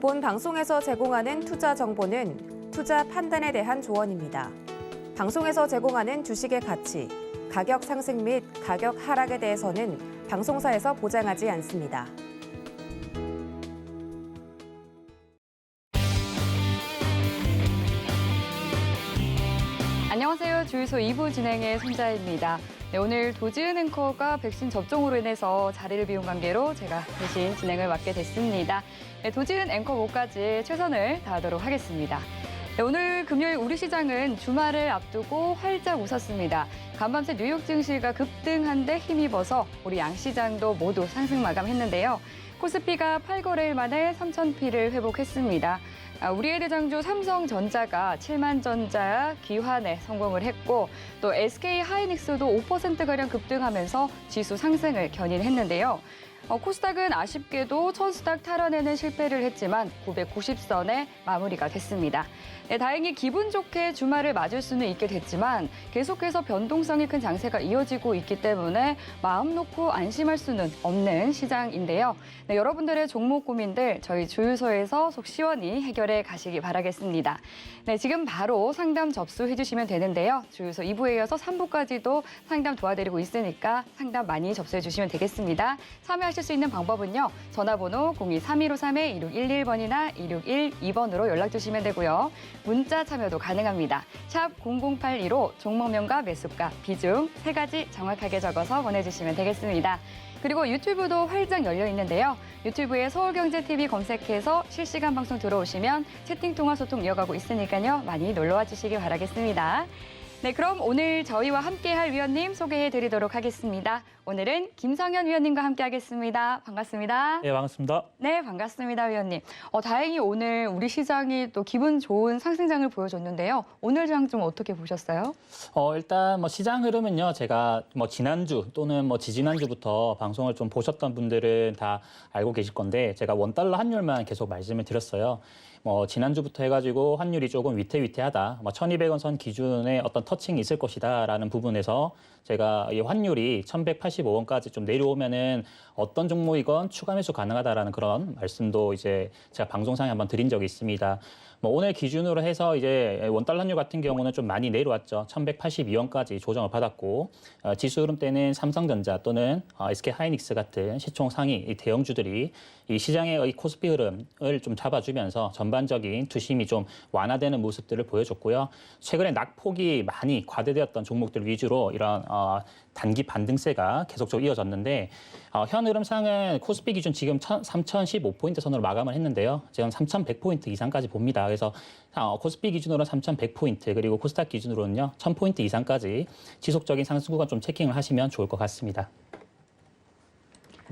본 방송에서 제공하는 투자 정보는 투자 판단에 대한 조언입니다. 방송에서 제공하는 주식의 가치, 가격 상승 및 가격 하락에 대해서는 방송사에서 보장하지 않습니다. 안녕하세요. 주유소 2부 진행의 손자입니다. 네, 오늘 도지은 앵커가 백신 접종으로 인해서 자리를 비운 관계로 제가 대신 진행을 맡게 됐습니다. 네, 도지은 앵커 목까지 최선을 다하도록 하겠습니다. 네, 오늘 금요일 우리 시장은 주말을 앞두고 활짝 웃었습니다. 간밤새 뉴욕 증시가 급등한 데 힘입어서 우리 양시장도 모두 상승 마감했는데요. 코스피가 8거래일 만에 3,000피를 회복했습니다. 우리의 대장주 삼성전자가 7만전자 귀환에 성공을 했고 또 SK하이닉스도 5%가량 급등하면서 지수 상승을 견인했는데요. 코스닥은 아쉽게도 천스닥 탈환에는 실패를 했지만 990선에 마무리가 됐습니다. 네, 다행히 기분 좋게 주말을 맞을 수는 있게 됐지만 계속해서 변동성이 큰 장세가 이어지고 있기 때문에 마음 놓고 안심할 수는 없는 시장인데요. 네, 여러분들의 종목 고민들 저희 주유소에서 속 시원히 해결해 가시기 바라겠습니다. 네, 지금 바로 상담 접수해 주시면 되는데요. 주유소 2부에 이어서 3부까지도 상담 도와드리고 있으니까 상담 많이 접수해 주시면 되겠습니다. 참여하실 수 있는 방법은요. 전화번호 02-3153-2611번이나 2612번으로 연락 주시면 되고요. 문자 참여도 가능합니다. 샵 0082로 종목명과 매수가, 비중 3가지 정확하게 적어서 보내주시면 되겠습니다. 그리고 유튜브도 활짝 열려 있는데요. 유튜브에 서울경제TV 검색해서 실시간 방송 들어오시면 채팅 통화 소통 이어가고 있으니까요. 많이 놀러와 주시기 바라겠습니다. 네, 그럼 오늘 저희와 함께할 위원님 소개해드리도록 하겠습니다. 오늘은 김성현 위원님과 함께하겠습니다. 반갑습니다. 네, 반갑습니다. 네, 반갑습니다, 위원님. 다행히 오늘 우리 시장이 또 기분 좋은 상승장을 보여줬는데요. 오늘 장 좀 어떻게 보셨어요? 일단 시장 흐름은요. 제가 지난주 또는 지지난주부터 방송을 좀 보셨던 분들은 다 알고 계실 건데 제가 원달러 환율만 계속 말씀을 드렸어요. 지난주부터 해가지고 환율이 조금 위태위태하다. 1,200원 선 기준에 어떤 터칭이 있을 것이다라는 부분에서 제가 이 환율이 1,185원까지 좀 내려오면은 어떤 종목이건 추가 매수 가능하다라는 그런 말씀도 이제 제가 방송상에 한번 드린 적이 있습니다. 오늘 기준으로 해서 이제 원달러 환율 같은 경우는 좀 많이 내려왔죠. 1,182원까지 조정을 받았고 지수 흐름 때는 삼성전자 또는 SK하이닉스 같은 시총 상위 이 대형주들이 이 시장의 코스피 흐름을 좀 잡아주면서 전반적인 투심이 좀 완화되는 모습들을 보여줬고요. 최근에 낙폭이 많이 과대되었던 종목들 위주로 이런 단기 반등세가 계속적으로 이어졌는데 현 흐름상은 코스피 기준 지금 3,015포인트 선으로 마감을 했는데요. 지금 3,100포인트 이상까지 봅니다. 그래서 코스피 기준으로는 3,100포인트 그리고 코스닥 기준으로는요 1,000포인트 이상까지 지속적인 상승 구간 좀 체킹을 하시면 좋을 것 같습니다.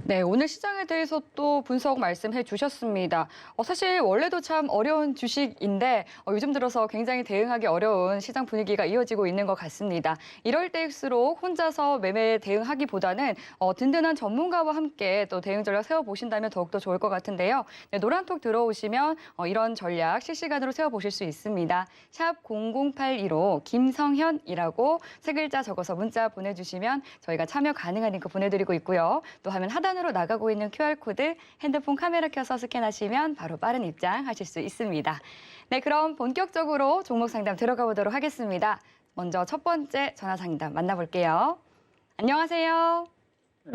네, 오늘 시장에 대해서 또 분석 말씀해 주셨습니다. 사실 원래도 참 어려운 주식인데 요즘 들어서 굉장히 대응하기 어려운 시장 분위기가 이어지고 있는 것 같습니다. 이럴 때일수록 혼자서 매매에 대응하기보다는 든든한 전문가와 함께 또 대응 전략 세워보신다면 더욱더 좋을 것 같은데요. 네, 노란톡 들어오시면 이런 전략 실시간으로 세워보실 수 있습니다. 샵 0082로 김성현이라고 3글자 적어서 문자 보내주시면 저희가 참여 가능한 링크 보내드리고 있고요. 또 화면 하단으로 나가고 있는 QR코드 핸드폰 카메라 켜서 스캔하시면 바로 빠른 입장하실 수 있습니다. 네, 그럼 본격적으로 종목 상담 들어가 보도록 하겠습니다. 먼저 첫 번째 전화 상담 만나볼게요. 안녕하세요. 네,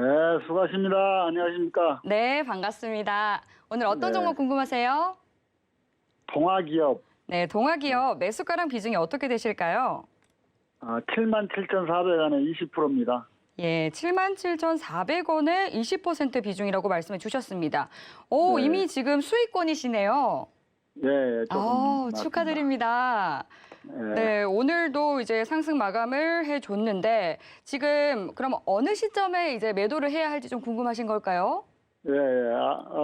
수고하십니다. 안녕하십니까? 네, 반갑습니다. 오늘 어떤 종목 궁금하세요? 동아기업. 네, 동아기업 매수가랑 비중이 어떻게 되실까요? 77,400원에 20%입니다. 예, 77,400원에 20% 비중이라고 말씀해 주셨습니다. 네. 이미 지금 수익권이시네요. 예, 조금 축하드립니다. 네, 오늘도 이제 상승 마감을 해줬는데 지금 그럼 어느 시점에 이제 매도를 해야 할지 좀 궁금하신 걸까요? 예,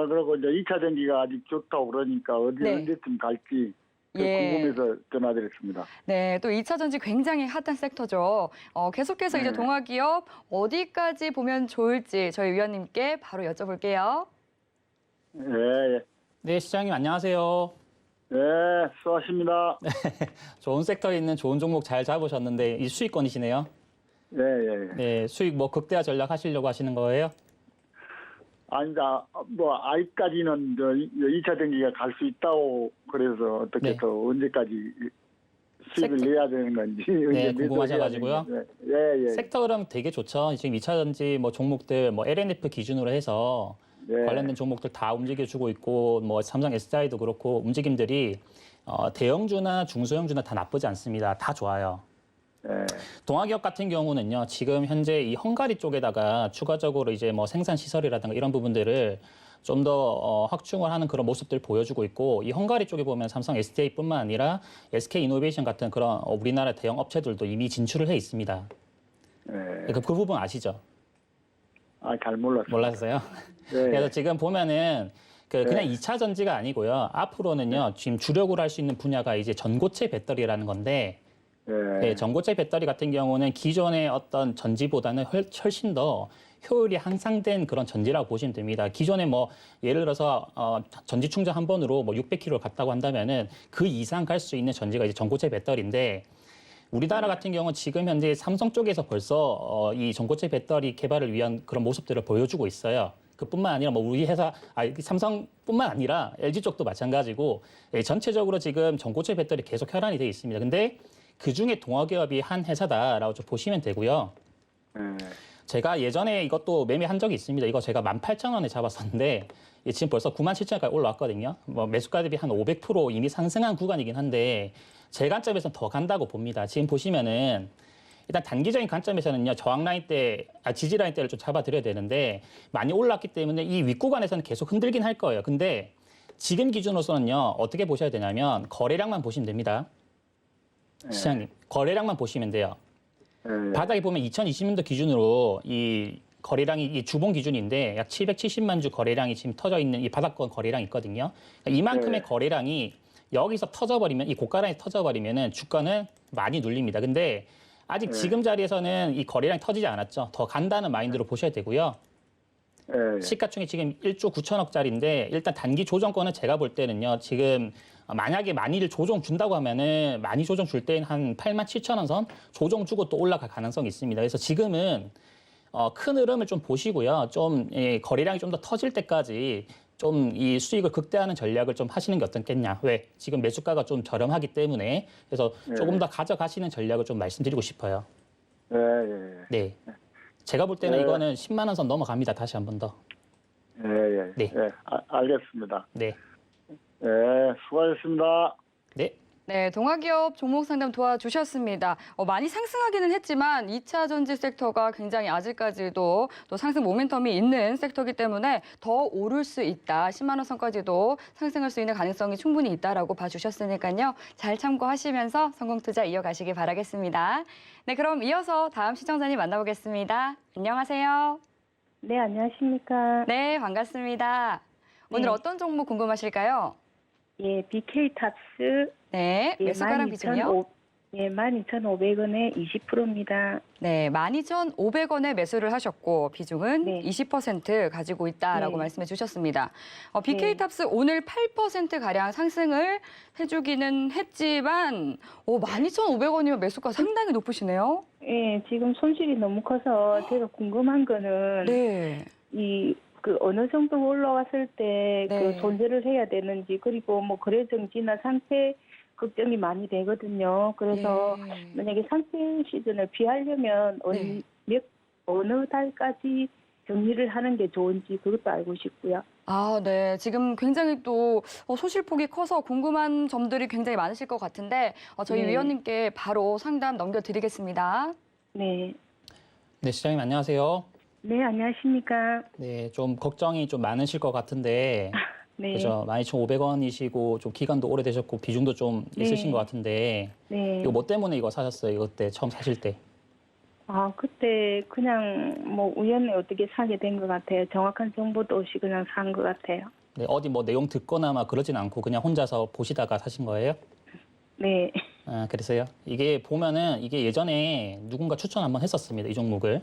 그리고 이제 2차 전기가 아직 좋다고 그러니까 언제쯤 갈지 궁금해서 전화드렸습니다. 네, 또 2차 전지 굉장히 핫한 섹터죠. 계속해서 이제 동아기업 어디까지 보면 좋을지 저희 위원님께 바로 여쭤볼게요. 예. 네, 시장님 안녕하세요. 네, 수고하십니다. 좋은 섹터에 있는 좋은 종목 잘 잡으셨는데 이 수익권이시네요. 예. 네, 수익 극대화 전략 하시려고 하시는 거예요? 아니다. 뭐 아직까지는 2차 전기가 갈 수 있다고 그래서 어떻게 네. 또 언제까지 수익을 섹터- 내야 되는 건지 네, 이제 궁금하셔가지고요. 매수해야 되는 건지. 예. 섹터 흐름 되게 좋죠. 지금 2차 전지 뭐 종목들 뭐 LNF 기준으로 해서 예. 관련된 종목들 다 움직여주고 있고 뭐 삼성 SDI도 그렇고 움직임들이 대형주나 중소형주나 다 나쁘지 않습니다. 다 좋아요. 예. 동아기업 같은 경우는요, 지금 현재 이 헝가리 쪽에다가 추가적으로 이제 뭐 생산 시설이라든가 이런 부분들을 좀 더 확충을 하는 그런 모습들 보여주고 있고, 이 헝가리 쪽에 보면 삼성 SDI뿐만 아니라 SK 이노베이션 같은 그런 우리나라 대형 업체들도 이미 진출을 해 있습니다. 예. 그 부분 아시죠? 잘 몰랐어요. 몰랐어요? 예. 그래서 지금 보면은 그냥 2차 전지가 아니고요. 앞으로는요, 지금 주력으로 할 수 있는 분야가 이제 전고체 배터리라는 건데, 예. 네, 전고체 배터리 같은 경우는 기존의 어떤 전지보다는 훨씬 더 효율이 향상된 그런 전지라고 보시면 됩니다. 기존에 뭐 예를 들어서 전지 충전 한 번으로 뭐 600km를 갔다고 한다면은 그 이상 갈 수 있는 전지가 이제 전고체 배터리인데, 우리나라 같은 경우는 지금 현재 삼성 쪽에서 벌써 이 전고체 배터리 개발을 위한 그런 모습들을 보여주고 있어요. 그뿐만 아니라 뭐 우리 회사, 삼성뿐만 아니라 LG 쪽도 마찬가지고 전체적으로 지금 전고체 배터리 계속 혈안이 돼 있습니다. 근데 그 중에 동아기업이 한 회사다라고 좀 보시면 되고요. 예. 제가 예전에 이것도 매매한 적이 있습니다. 이거 제가 18,000원에 잡았었는데 지금 벌써 97,000원까지 올라왔거든요. 뭐 매수가 대비 한 500% 이미 상승한 구간이긴 한데 제 관점에서는 더 간다고 봅니다. 지금 보시면은 일단 단기적인 관점에서는요, 저항 라인 때, 지지 라인 때를 좀 잡아드려야 되는데 많이 올랐기 때문에 이 윗구간에서는 계속 흔들긴 할 거예요. 근데 지금 기준으로서는요, 어떻게 보셔야 되냐면 거래량만 보시면 됩니다. 시장님, 거래량만 보시면 돼요. 예. 바닥에 보면 2020년도 기준으로 이 거래량이 이 주봉 기준인데 약 770만 주 거래량이 지금 터져 있는 이 바닥권 거래량이 있거든요. 그러니까 이만큼의 네. 거래량이 여기서 터져버리면, 이 고가량이 터져버리면은 주가는 많이 눌립니다. 근데 아직 지금 자리에서는 이 거래량이 터지지 않았죠. 더 간다는 마인드로 보셔야 되고요. 예. 시가총액 지금 1조 9천억짜리인데 일단 단기 조정권은 제가 볼 때는요. 지금 만약에 많이를 조정 준다고 하면은 많이 조정 줄 때는 한 87,000원 선 조정 주고 또 올라갈 가능성이 있습니다. 그래서 지금은 큰 흐름을 좀 보시고요. 좀 거래량이 좀 더 터질 때까지 좀 이 수익을 극대화하는 전략을 좀 하시는 게 어떻겠냐. 왜? 지금 매수가가 좀 저렴하기 때문에 그래서 조금 더 가져가시는 전략을 좀 말씀드리고 싶어요. 예. 예. 네. 제가 볼 때는 네. 이거는 10만 원 선 넘어갑니다. 다시 한 번 더. 예. 예. 네. 예. 알겠습니다. 네. 예. 수고하셨습니다. 네. 네, 동아기업 종목 상담 도와주셨습니다. 많이 상승하기는 했지만 2차 전지 섹터가 굉장히 아직까지도 또 상승 모멘텀이 있는 섹터이기 때문에 더 오를 수 있다. 10만 원 선까지도 상승할 수 있는 가능성이 충분히 있다라고 봐주셨으니까요. 잘 참고하시면서 성공 투자 이어가시기 바라겠습니다. 네, 그럼 이어서 다음 시청자님 만나보겠습니다. 안녕하세요. 네, 안녕하십니까. 네, 반갑습니다. 오늘 네. 어떤 종목 궁금하실까요? 예, BK탑스. 네, 매수가랑 비중이요? 12,500원에 20%입니다. 네, 12,500원에 매수를 하셨고 비중은 네. 20% 가지고 있다라고 네. 말씀해 주셨습니다. BK탑스 오늘 8%가량 상승을 해주기는 했지만 12,500원이면 매수가 상당히 높으시네요. 예, 지금 손실이 너무 커서 제가 궁금한 거는 네. 어느 정도 올라왔을 때 네. 손절을 해야 되는지, 그리고 뭐 거래 정지나 상태 걱정이 많이 되거든요. 그래서 예. 만약에 상태 시즌을 피하려면 네. 어느 달까지 정리를 하는 게 좋은지 그것도 알고 싶고요. 아, 네. 지금 굉장히 또 소실폭이 커서 궁금한 점들이 굉장히 많으실 것 같은데 저희 네. 위원님께 바로 상담 넘겨드리겠습니다. 네. 네, 시장님 안녕하세요. 네, 안녕하십니까. 네, 좀 걱정이 좀 많으실 것 같은데 네. 그죠? 12,500원이시고 좀 기간도 오래되셨고 비중도 좀 네. 있으신 것 같은데 네. 이거 뭐 때문에 이거 사셨어요? 이거 때 처음 사실 때? 그때 그냥 뭐 우연히 어떻게 사게 된 것 같아요. 정확한 정보도 없이 그냥 산 것 같아요. 네, 어디 뭐 내용 듣거나 막 그러진 않고 그냥 혼자서 보시다가 사신 거예요? 네. 아, 그래서요? 이게 보면은 이게 예전에 누군가 추천 한번 했었습니다. 이 종목을.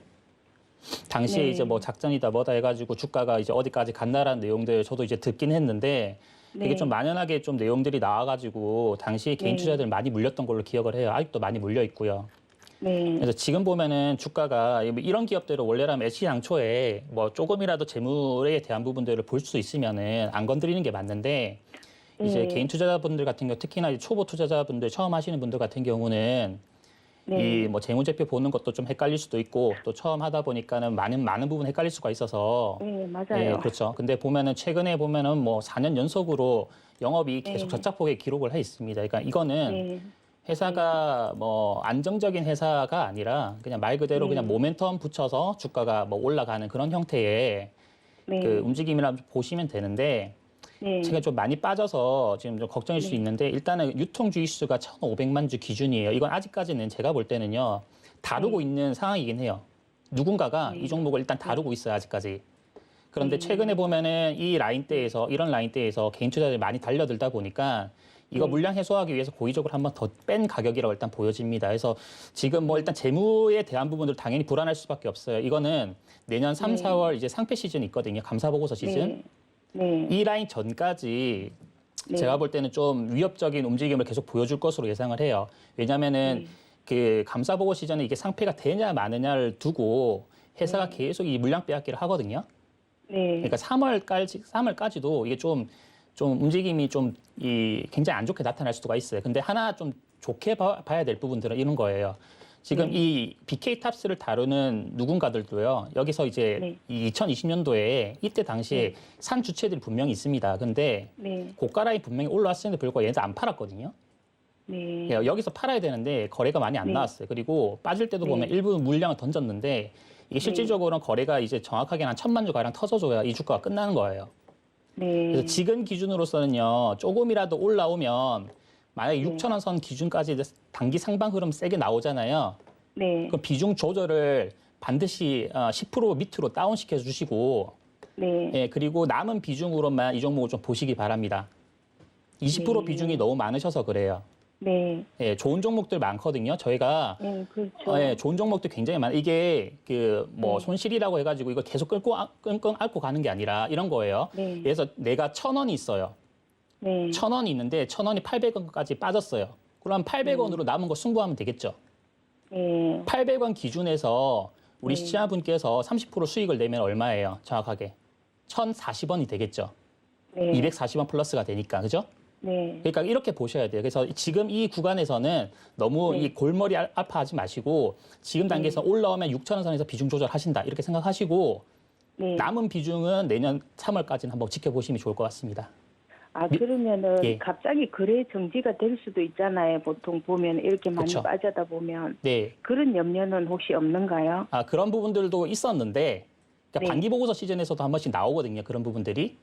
당시에 네. 이제 뭐 작전이다 뭐다 해가지고 주가가 이제 어디까지 간다라는 내용들 저도 이제 듣긴 했는데 네. 이게 좀 만연하게 좀 내용들이 나와가지고 당시 개인 네. 투자들 많이 물렸던 걸로 기억을 해요. 아직도 많이 물려 있고요. 네. 그래서 지금 보면은 주가가 이런 기업들은 원래라면 애시당초에 뭐 조금이라도 재물에 대한 부분들을 볼 수 있으면은 안 건드리는 게 맞는데 이제 네. 개인 투자자분들 같은 경우 특히나 이제 초보 투자자분들 처음 하시는 분들 같은 경우는 네. 이 뭐 재무제표 보는 것도 좀 헷갈릴 수도 있고 또 처음 하다 보니까는 많은 부분 헷갈릴 수가 있어서 네, 예, 맞아요. 그렇죠. 근데 보면은 최근에 보면은 뭐 4년 연속으로 영업이 계속 네. 저착폭에 기록을 해 있습니다. 그러니까 이거는 네. 회사가 뭐 안정적인 회사가 아니라 그냥 말 그대로 그냥 네. 모멘텀 붙여서 주가가 뭐 올라가는 그런 형태의 네. 그 움직임이라 보시면 되는데 네. 제가 좀 많이 빠져서 지금 좀 걱정일 수 네. 있는데 일단은 유통주의 수가 1,500만 주 기준이에요. 이건 아직까지는 제가 볼 때는요. 다루고 네. 있는 상황이긴 해요. 누군가가 네. 이 종목을 일단 다루고 있어요, 아직까지. 그런데 네. 최근에 보면은 이 라인대에서 이런 라인대에서 개인 투자자들이 많이 달려들다 보니까 이거 네. 물량 해소하기 위해서 고의적으로 한번 더 뺀 가격이라고 일단 보여집니다. 그래서 지금 뭐 일단 재무에 대한 부분들 당연히 불안할 수밖에 없어요. 이거는 내년 3, 네. 4월 이제 상패 시즌이 있거든요. 감사보고서 시즌. 네. 이 라인 전까지 네. 제가 볼 때는 좀 위협적인 움직임을 계속 보여줄 것으로 예상을 해요. 왜냐하면은 그 감사보고 시즌에 이게 상패가 되냐 마느냐를 두고 회사가 계속 이 물량 빼앗기를 하거든요. 네. 그러니까 3월까지도 이게 좀 움직임이 굉장히 안 좋게 나타날 수가 있어요. 근데 하나 좀 좋게 봐야 될 부분들은 이런 거예요. 지금 이 BK탑스를 다루는 누군가들도요. 여기서 이제 이 2020년도에 이때 당시에 산 주체들이 분명히 있습니다. 근데 네. 고가 라인 분명히 올라왔는데 불구하고 얘네들 안 팔았거든요. 네. 여기서 팔아야 되는데 거래가 많이 안 네. 나왔어요. 그리고 빠질 때도 보면 일부 물량을 던졌는데 이게 실질적으로는 거래가 이제 정확하게 한 1,000만 주 가량 터져줘야 이 주가가 끝나는 거예요. 네. 그래서 지금 기준으로서는요, 조금이라도 올라오면 만약에 6,000원 선 기준까지 이제 단기 상방 흐름 세게 나오잖아요. 네. 그럼 비중 조절을 반드시 10% 밑으로 다운시켜 주시고, 네. 예, 그리고 남은 비중으로만 이 종목을 좀 보시기 바랍니다. 20% 비중이 너무 많으셔서 그래요. 네. 예, 좋은 종목들 많거든요. 저희가 네. 그렇죠. 예, 좋은 종목들 굉장히 많아요. 이게 그 뭐 네. 손실이라고 해가지고 이거 계속 끙끙 앓고 가는 게 아니라 이런 거예요. 네. 그래서 내가 1,000원이 있어요. 네. 1,000원이 있는데 1,000원이 800원까지 빠졌어요. 그럼 800원으로 남은 거 승부하면 되겠죠. 네. 800원 기준에서 우리 네. 시청자분께서 30% 수익을 내면 얼마예요? 정확하게 1,040원이 되겠죠. 네. 240원 플러스가 되니까 그죠? 네. 그러니까 이렇게 보셔야 돼요. 그래서 지금 이 구간에서는 너무 이 골머리 아파하지 마시고 지금 단계에서 올라오면 6,000원 선에서 비중 조절하신다 이렇게 생각하시고 네. 남은 비중은 내년 3월까지는 한번 지켜보시면 좋을 것 같습니다. 아, 그러면은 예. 갑자기 거래 정지가 될 수도 있잖아요. 보통 보면 이렇게 많이 그쵸. 빠져다 보면 네. 그런 염려는 혹시 없는가요? 아, 그런 부분들도 있었는데 그러니까 네. 반기 보고서 시즌에서도 한 번씩 나오거든요. 그런 부분들이.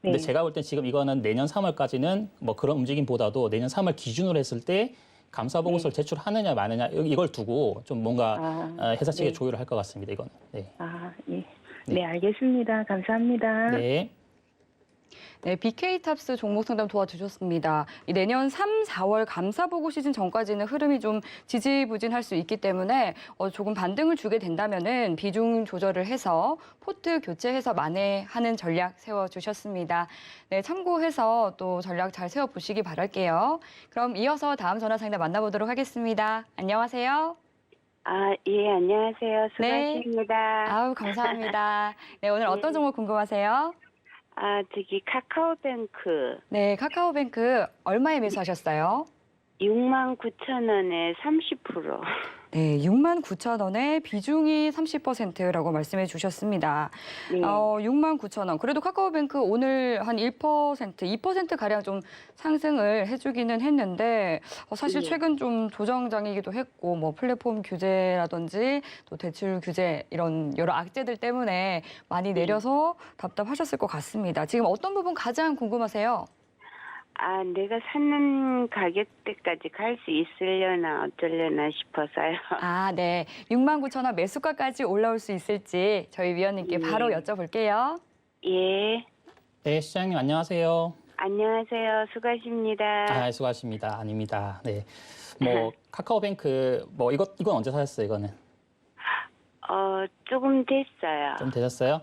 근데 네. 제가 볼 땐 지금 이거는 내년 3월까지는 뭐 그런 움직임보다도 내년 3월 기준으로 했을 때 감사 보고서를 제출하느냐 마느냐 이걸 두고 좀 뭔가 회사 측에 네. 조율을 할 것 같습니다. 이거는. 네. 아, 예. 네, 알겠습니다. 감사합니다. 네. 네, BK탑스 종목 상담 도와주셨습니다. 이 내년 3, 4월 감사보고 시즌 전까지는 흐름이 좀 지지부진할 수 있기 때문에 조금 반등을 주게 된다면은 비중 조절을 해서 포트 교체해서 만회하는 전략 세워주셨습니다. 네, 참고해서 또 전략 잘 세워보시기 바랄게요. 그럼 이어서 다음 전화 상담 만나보도록 하겠습니다. 안녕하세요. 아, 예, 안녕하세요. 네. 수고하십니다. 아우, 감사합니다. 네, 오늘 어떤 종목 궁금하세요? 아, 저기 카카오뱅크 네, 카카오뱅크 얼마에 매수하셨어요? 69,000원에 30%. 네, 69,000원에 비중이 30%라고 말씀해 주셨습니다. 네. 69,000원. 그래도 카카오뱅크 오늘 한 1%, 2%가량 좀 상승을 해주기는 했는데 사실 네. 최근 좀 조정장이기도 했고 뭐 플랫폼 규제라든지 또 대출 규제 이런 여러 악재들 때문에 많이 내려서 답답하셨을 것 같습니다. 지금 어떤 부분 가장 궁금하세요? 아, 내가 사는 가격대까지 갈 수 있으려나 어쩌려나 싶어서요. 아, 네. 69,000원 매수가까지 올라올 수 있을지 저희 위원님께 바로 여쭤볼게요. 예. 네, 시장님 안녕하세요. 안녕하세요. 수고하십니다. 아, 수고하십니다. 아닙니다. 네. 뭐 카카오뱅크 뭐 이건 언제 사셨어요, 이거는? 조금 됐어요. 좀 되셨어요?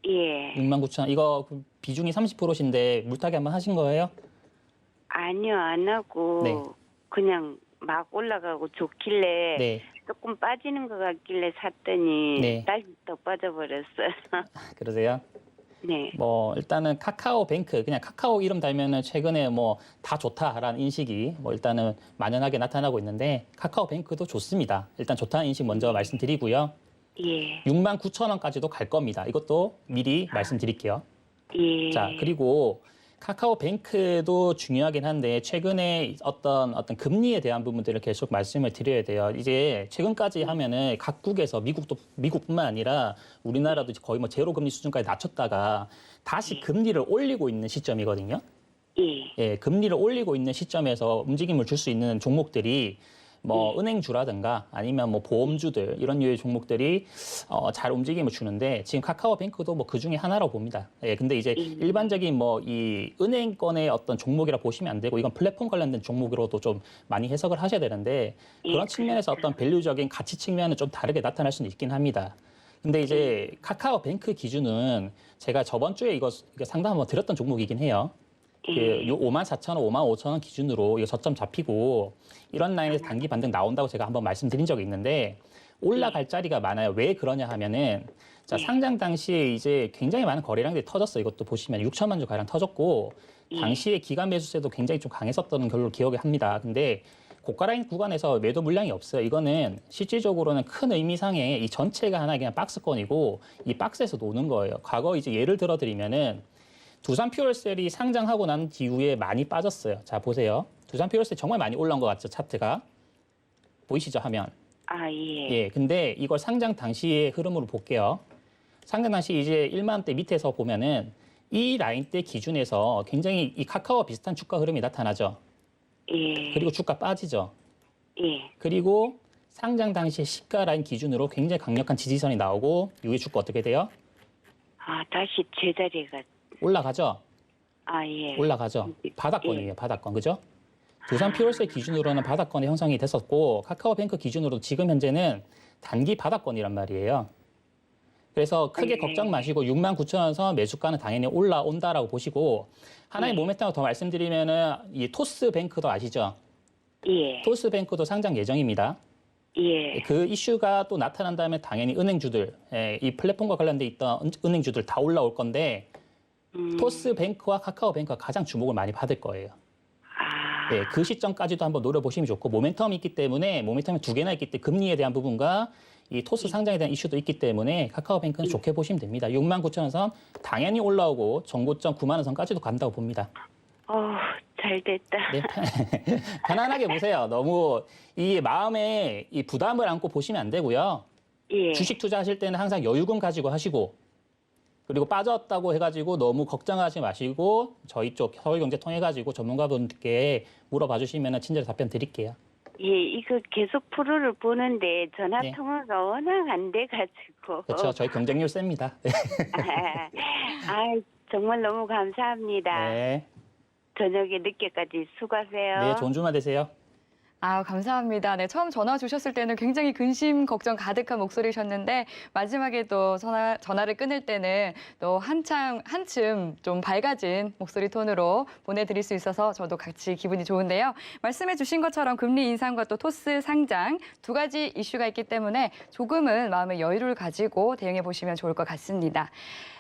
예. 69,000원. 이거 비중이 30%신데 물타기 한번 하신 거예요? 아니요, 안 하고 네. 그냥 막 올라가고 좋길래 네. 조금 빠지는 것 같길래 샀더니 네. 다시 또 빠져버렸어요. 그러세요? 네. 뭐 일단은 카카오뱅크 그냥 카카오 이름 달면은 최근에 뭐 다 좋다라는 인식이 뭐 일단은 만연하게 나타나고 있는데 카카오뱅크도 좋습니다. 일단 좋다는 인식 먼저 말씀드리고요. 예. 69,000원까지도 갈 겁니다. 이것도 미리 말씀드릴게요. 예. 자, 그리고 카카오뱅크도 중요하긴 한데 최근에 어떤 금리에 대한 부분들을 계속 말씀을 드려야 돼요. 이제 최근까지 하면은 각국에서 미국뿐만 아니라 우리나라도 이제 거의 뭐 제로 금리 수준까지 낮췄다가 다시 금리를 올리고 있는 시점이거든요. 예. 예, 금리를 올리고 있는 시점에서 움직임을 줄 수 있는 종목들이 뭐 은행주라든가 아니면 뭐 보험주들 이런 류의 종목들이 잘 움직임을 주는데 지금 카카오뱅크도 뭐 그 중에 하나라고 봅니다. 예, 근데 이제 일반적인 뭐 이 은행권의 어떤 종목이라 보시면 안 되고 이건 플랫폼 관련된 종목으로도 좀 많이 해석을 하셔야 되는데 그런 측면에서 어떤 밸류적인 가치 측면은 좀 다르게 나타날 수는 있긴 합니다. 근데 이제 카카오뱅크 기준은 제가 저번 주에 이거 상담 한번 드렸던 종목이긴 해요. 그 54,000원, 55,000원 기준으로 이거 저점 잡히고 이런 라인에서 단기 반등 나온다고 제가 한번 말씀드린 적이 있는데 올라갈 자리가 많아요. 왜 그러냐 하면은 자, 상장 당시에 이제 굉장히 많은 거래량들이 터졌어요. 이것도 보시면 6천만 주 가량 터졌고 당시에 기간 매수세도 굉장히 좀 강했었던 걸로 기억을 합니다. 근데 고가 라인 구간에서 매도 물량이 없어요. 이거는 실질적으로는 큰 의미상의 이 전체가 하나의 그냥 박스권이고 이 박스에서 노는 거예요. 과거 이제 예를 들어 드리면은 두산 퓨얼셀이 상장하고 난 뒤후에 많이 빠졌어요. 자, 보세요. 두산 퓨얼셀 정말 많이 올라온 것 같죠, 차트가. 보이시죠, 화면? 아, 예. 예, 근데 이걸 상장 당시의 흐름으로 볼게요. 상장 당시 이제 1만 원대 밑에서 보면은 이 라인대 기준에서 굉장히 이 카카오와 비슷한 주가 흐름이 나타나죠. 예. 그리고 주가 빠지죠. 예. 그리고 상장 당시의 시가 라인 기준으로 굉장히 강력한 지지선이 나오고 이후에 주가 어떻게 돼요? 아, 다시 제자리가. 올라가죠? 아, 예. 올라가죠. 바닥권이에요, 바닥권. 그죠? 두산 퓨얼셀 기준으로는 바닥권이 형성이 됐었고 카카오뱅크 기준으로 지금 현재는 단기 바닥권이란 말이에요. 그래서 크게 걱정 마시고 69,000원 선 매수가는 당연히 올라온다라고 보시고 하나의 모멘텀을 더 말씀드리면은 이 토스뱅크도 아시죠? 예. 토스뱅크도 상장 예정입니다. 예. 그 이슈가 또 나타난다면 당연히 은행주들, 이 플랫폼과 관련돼 있던 은행주들 다 올라올 건데 토스뱅크와 카카오뱅크가 가장 주목을 많이 받을 거예요. 아. 예, 그 시점까지도 한번 노려보시면 좋고 모멘텀이 있기 때문에 모멘텀이 두 개나 있기 때문에 금리에 대한 부분과 이 토스 상장에 대한 이슈도 있기 때문에 카카오뱅크는 좋게 보시면 됩니다. 69,000원 선 당연히 올라오고 정고점 9만 원 선까지도 간다고 봅니다. 잘 됐다. 네, 편안하게 보세요. 너무 이 마음에 이 부담을 안고 보시면 안 되고요. 예. 주식 투자하실 때는 항상 여유금 가지고 하시고 그리고 빠졌다고 해가지고 너무 걱정하지 마시고 저희 쪽 서울경제 통해가지고 전문가분들께 물어봐 주시면 친절히 답변 드릴게요. 예, 이거 계속 프로를 보는데 전화 네. 통화가 워낙 안 돼가지고. 그렇죠. 저희 경쟁률 셉니다. 정말 너무 감사합니다. 네. 저녁에 늦게까지 수고하세요. 네, 좋은 주말 되세요. 아, 감사합니다. 네, 처음 전화 주셨을 때는 굉장히 근심, 걱정 가득한 목소리셨는데 마지막에 또 전화를 끊을 때는 또 한층 좀 밝아진 목소리 톤으로 보내드릴 수 있어서 저도 같이 기분이 좋은데요. 말씀해 주신 것처럼 금리 인상과 또 토스 상장 두 가지 이슈가 있기 때문에 조금은 마음의 여유를 가지고 대응해 보시면 좋을 것 같습니다.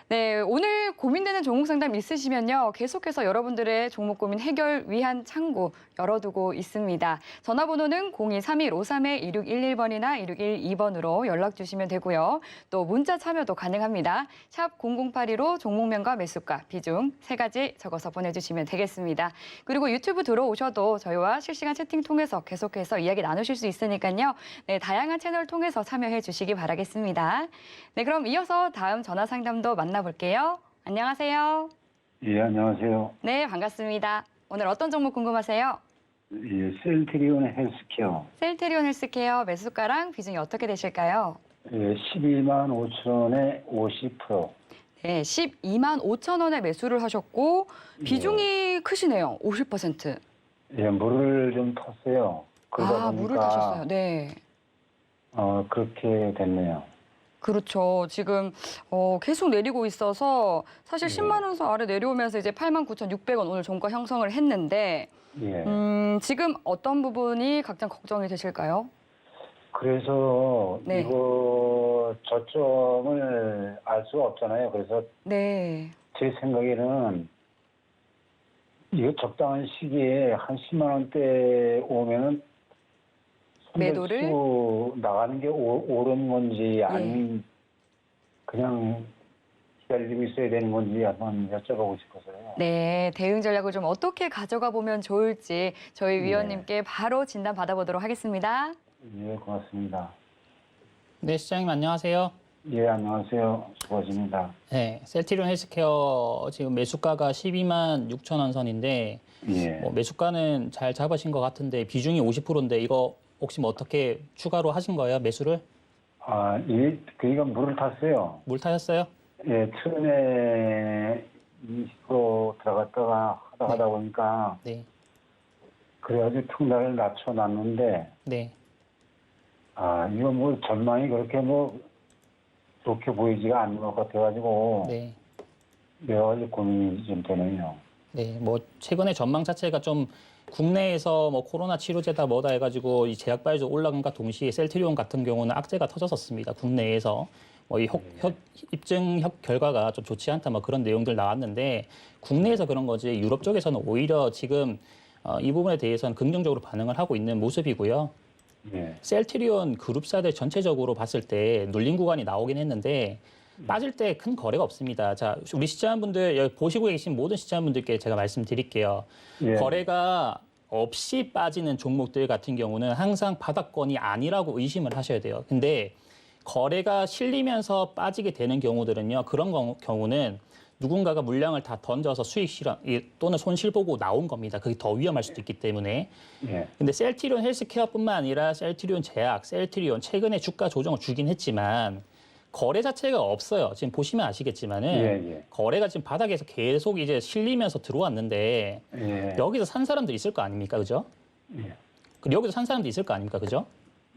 네, 오늘 고민되는 종목 상담 있으시면요. 계속해서 여러분들의 종목 고민 해결 위한 창구 열어두고 있습니다. 전화번호는 023153-2611번이나 2612번으로 연락 주시면 되고요. 또 문자 참여도 가능합니다. 샵 0082로 종목명과 매수가, 비중 세 가지 적어서 보내주시면 되겠습니다. 그리고 유튜브 들어오셔도 저희와 실시간 채팅 통해서 계속해서 이야기 나누실 수 있으니까요. 네, 다양한 채널 통해서 참여해 주시기 바라겠습니다. 네, 그럼 이어서 다음 전화 상담도 만나볼게요. 안녕하세요. 예, 안녕하세요. 네, 반갑습니다. 오늘 어떤 종목 궁금하세요? 예, 셀트리온 헬스케어. 셀트리온 헬스케어 매수가랑 비중이 어떻게 되실까요? 예, 12만 5천 원에 50%. 네, 12만 5천 원에 매수를 하셨고 비중이 크시네요. 50%. 예, 물을 좀 탔어요. 그러다 물을 보니까 타셨어요. 네. 그렇게 됐네요. 그렇죠. 지금 계속 내리고 있어서 사실 10만 원 선 아래 내려오면서 이제 89,600원 오늘 종가 형성을 했는데 예. 지금 어떤 부분이 가장 걱정이 되실까요? 그래서 네. 이거 저점을 알 수가 없잖아요. 그래서 네. 제 생각에는 이거 적당한 시기에 한 10만 원대 오면은 매도를? 손절치고 나가는 게 옳은 건지 아니면 그냥 기다리고 있어야 되는 건지 한번 여쭤보고 싶어서요. 네, 대응 전략을 좀 어떻게 가져가 보면 좋을지 저희 네. 위원님께 바로 진단 받아보도록 하겠습니다. 예, 고맙습니다. 네, 시장님 안녕하세요. 예, 안녕하세요. 수고하십니다. 네, 셀트리온 헬스케어 지금 매수가가 12만 6천 원 선인데 예. 뭐 매수가는 잘 잡으신 것 같은데 비중이 50%인데 이거 혹시 뭐 어떻게 추가로 하신 거예요, 매수를? 그러니까 물을 탔어요. 물 타셨어요? 예, 처음에 20% 들어갔다가 하다 보니까 네, 그래가지고 퉁날을 낮춰놨는데 네. 이거 뭐 전망이 그렇게 뭐 좋게 보이지가 않는 것 같아가지고 네. 여러 가지 고민이 좀 되네요. 네, 뭐 최근에 전망 자체가 좀 국내에서 뭐 코로나 치료제다 뭐다 해가지고 이 제약 바이오 올라간과 동시에 셀트리온 같은 경우는 악재가 터졌었습니다. 국내에서 뭐 이 입증 결과가 좀 좋지 않다 뭐 그런 내용들 나왔는데 국내에서 그런 거지 유럽 쪽에서는 오히려 지금 이 부분에 대해서는 긍정적으로 반응을 하고 있는 모습이고요. 예. 셀트리온 그룹사들 전체적으로 봤을 때 눌림 구간이 나오긴 했는데 빠질 때 큰 거래가 없습니다. 자, 우리 시청자분들 여기 보시고 계신 모든 시청자분들께 제가 말씀드릴게요. 예. 거래가 없이 빠지는 종목들 같은 경우는 항상 바닥권이 아니라고 의심을 하셔야 돼요. 근데 거래가 실리면서 빠지게 되는 경우들은요. 그런 경우는 누군가가 물량을 다 던져서 수익 실현 또는 손실 보고 나온 겁니다. 그게 더 위험할 수도 있기 때문에. 예. 근데 셀트리온 헬스케어뿐만 아니라 셀트리온 제약, 셀트리온 최근에 주가 조정을 주긴 했지만 거래 자체가 없어요. 지금 보시면 아시겠지만은 예. 거래가 지금 바닥에서 계속 이제 실리면서 들어왔는데 예. 여기서 산 사람들 있을 거 아닙니까, 그죠? 예. 그리고 여기서 산 사람도 있을 거 아닙니까, 그죠?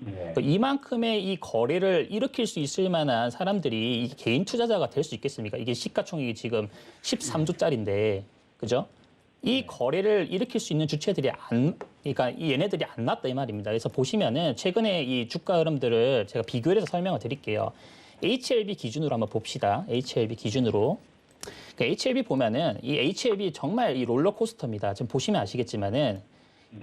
예. 이만큼의 이 거래를 일으킬 수 있을 만한 사람들이 이 개인 투자자가 될 수 있겠습니까? 이게 시가총액이 지금 13조짜리인데, 그죠? 이 거래를 일으킬 수 있는 주체들이 그러니까 이 얘네들이 안 났다 이 말입니다. 그래서 보시면은 최근에 이 주가 흐름들을 제가 비교를 해서 설명을 드릴게요. HLB 기준으로 한번 봅시다. HLB 기준으로. 그러니까 HLB 보면은 이 HLB 정말 이 롤러코스터입니다. 지금 보시면 아시겠지만은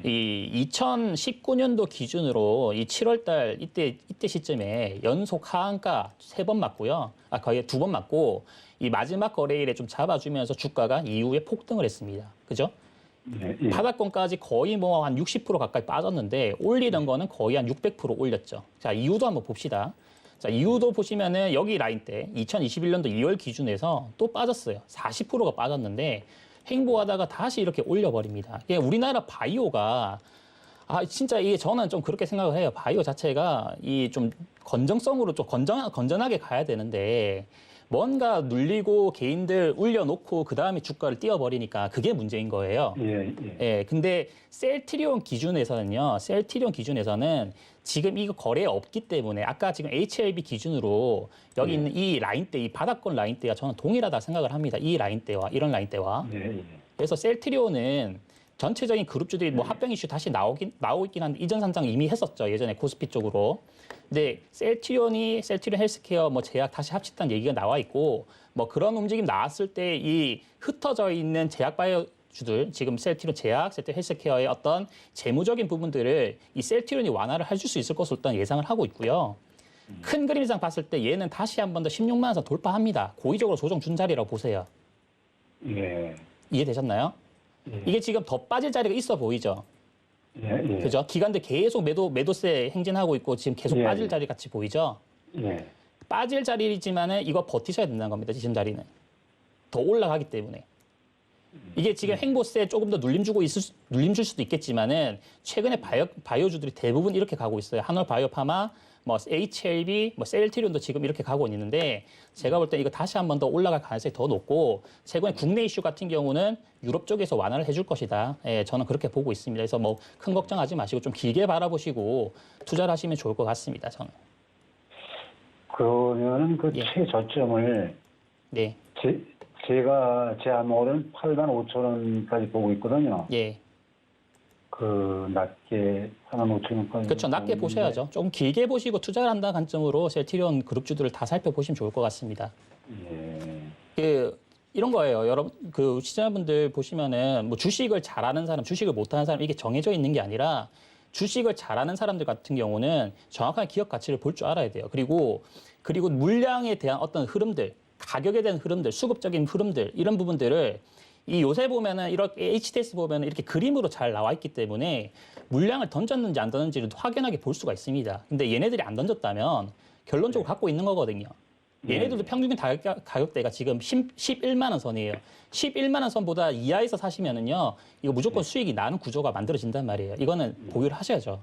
이 2019년도 기준으로 이 7월달 이때 시점에 연속 하한가 3번 맞고요. 거의 2번 맞고 이 마지막 거래일에 좀 잡아주면서 주가가 이후에 폭등을 했습니다. 그죠? 예. 바닥권까지 거의 뭐 한 60% 가까이 빠졌는데 올리는 거는 거의 한 600% 올렸죠. 자, 이유도 한번 봅시다. 자, 이유도 보시면은 여기 라인대 2021년도 2월 기준에서 또 빠졌어요. 40%가 빠졌는데 횡보하다가 다시 이렇게 올려버립니다. 이게 우리나라 바이오가 진짜 이게 저는 좀 그렇게 생각을 해요. 바이오 자체가 이 좀 건정성으로 좀 건전하게 가야 되는데 뭔가 눌리고 개인들 울려놓고 그 다음에 주가를 띄워버리니까 그게 문제인 거예요. 예, 근데 셀트리온 기준에서는 지금 이거 거래에 없기 때문에 아까 지금 HLB 기준으로 여기 있는 이 라인대, 이 바닥권 라인대와 저는 동일하다 생각을 합니다. 이 라인대와 이런 라인대와. 그래서 셀트리온은 전체적인 그룹주들이 뭐 합병 이슈 다시 나오고 있긴 한데 이전 상장 이미 했었죠. 예전에 코스피 쪽으로. 근데 셀트리온 헬스케어 뭐 제약 다시 합치다는 얘기가 나와 있고 뭐 그런 움직임 나왔을 때 이 흩어져 있는 제약 바이오주들 지금 셀트리온 제약, 셀트리온 헬스케어의 어떤 재무적인 부분들을 이 셀트리온이 완화를 해줄 수 있을 것으로 일단 예상을 하고 있고요. 큰 그림상 봤을 때 얘는 다시 한 번 더 16만 원 돌파합니다. 고의적으로 조정 준 자리라고 보세요. 예. 이해되셨나요? 이게 지금 더 빠질 자리가 있어 보이죠? 예. 그죠? 기관들 계속 매도세 행진하고 있고 지금 계속 예. 빠질 자리 같이 보이죠? 예. 빠질 자리지만은 이거 버티셔야 된다는 겁니다. 지금 자리는. 더 올라가기 때문에. 이게 지금 횡보세 조금 더 눌림 줄 수도 있겠지만은 최근에 바이오주들이 대부분 이렇게 가고 있어요. 한올 바이오파마, 뭐 HLB, 뭐 셀트리온도 지금 이렇게 가고 있는데 제가 볼 때 이거 다시 한 번 더 올라갈 가능성이 더 높고 최근에 국내 이슈 같은 경우는 유럽 쪽에서 완화를 해줄 것이다. 예, 저는 그렇게 보고 있습니다. 그래서 뭐 큰 걱정하지 마시고 좀 길게 바라보시고 투자를 하시면 좋을 것 같습니다. 저는. 그러면은 그 예. 최저점을 네, 제가 제 안목은 8만 5천 원까지 보고 있거든요. 예, 낮게 4만 5천 원까지. 그렇죠. 낮게 보셔야죠. 좀 길게 보시고 투자를 한다는 관점으로 셀트리온 그룹주들을 다 살펴보시면 좋을 것 같습니다. 예. 이런 거예요. 여러분, 시청자분들 보시면은 뭐 주식을 잘하는 사람, 주식을 못하는 사람 이게 정해져 있는 게 아니라 주식을 잘하는 사람들 같은 경우는 정확한 기업 가치를 볼 줄 알아야 돼요. 그리고 물량에 대한 어떤 흐름들, 가격에 대한 흐름들, 수급적인 흐름들 이런 부분들을 이 요새 보면은 이렇게 HTS 보면은 이렇게 그림으로 잘 나와 있기 때문에 물량을 던졌는지 안 던졌는지를 확연하게 볼 수가 있습니다. 근데 얘네들이 안 던졌다면 결론적으로 갖고 있는 거거든요. 얘네들도 평균 가격대가 지금 11만 원 선이에요. 11만 원 선보다 이하에서 사시면은요, 이거 무조건 수익이 나는 구조가 만들어진단 말이에요. 이거는 보유를 하셔야죠.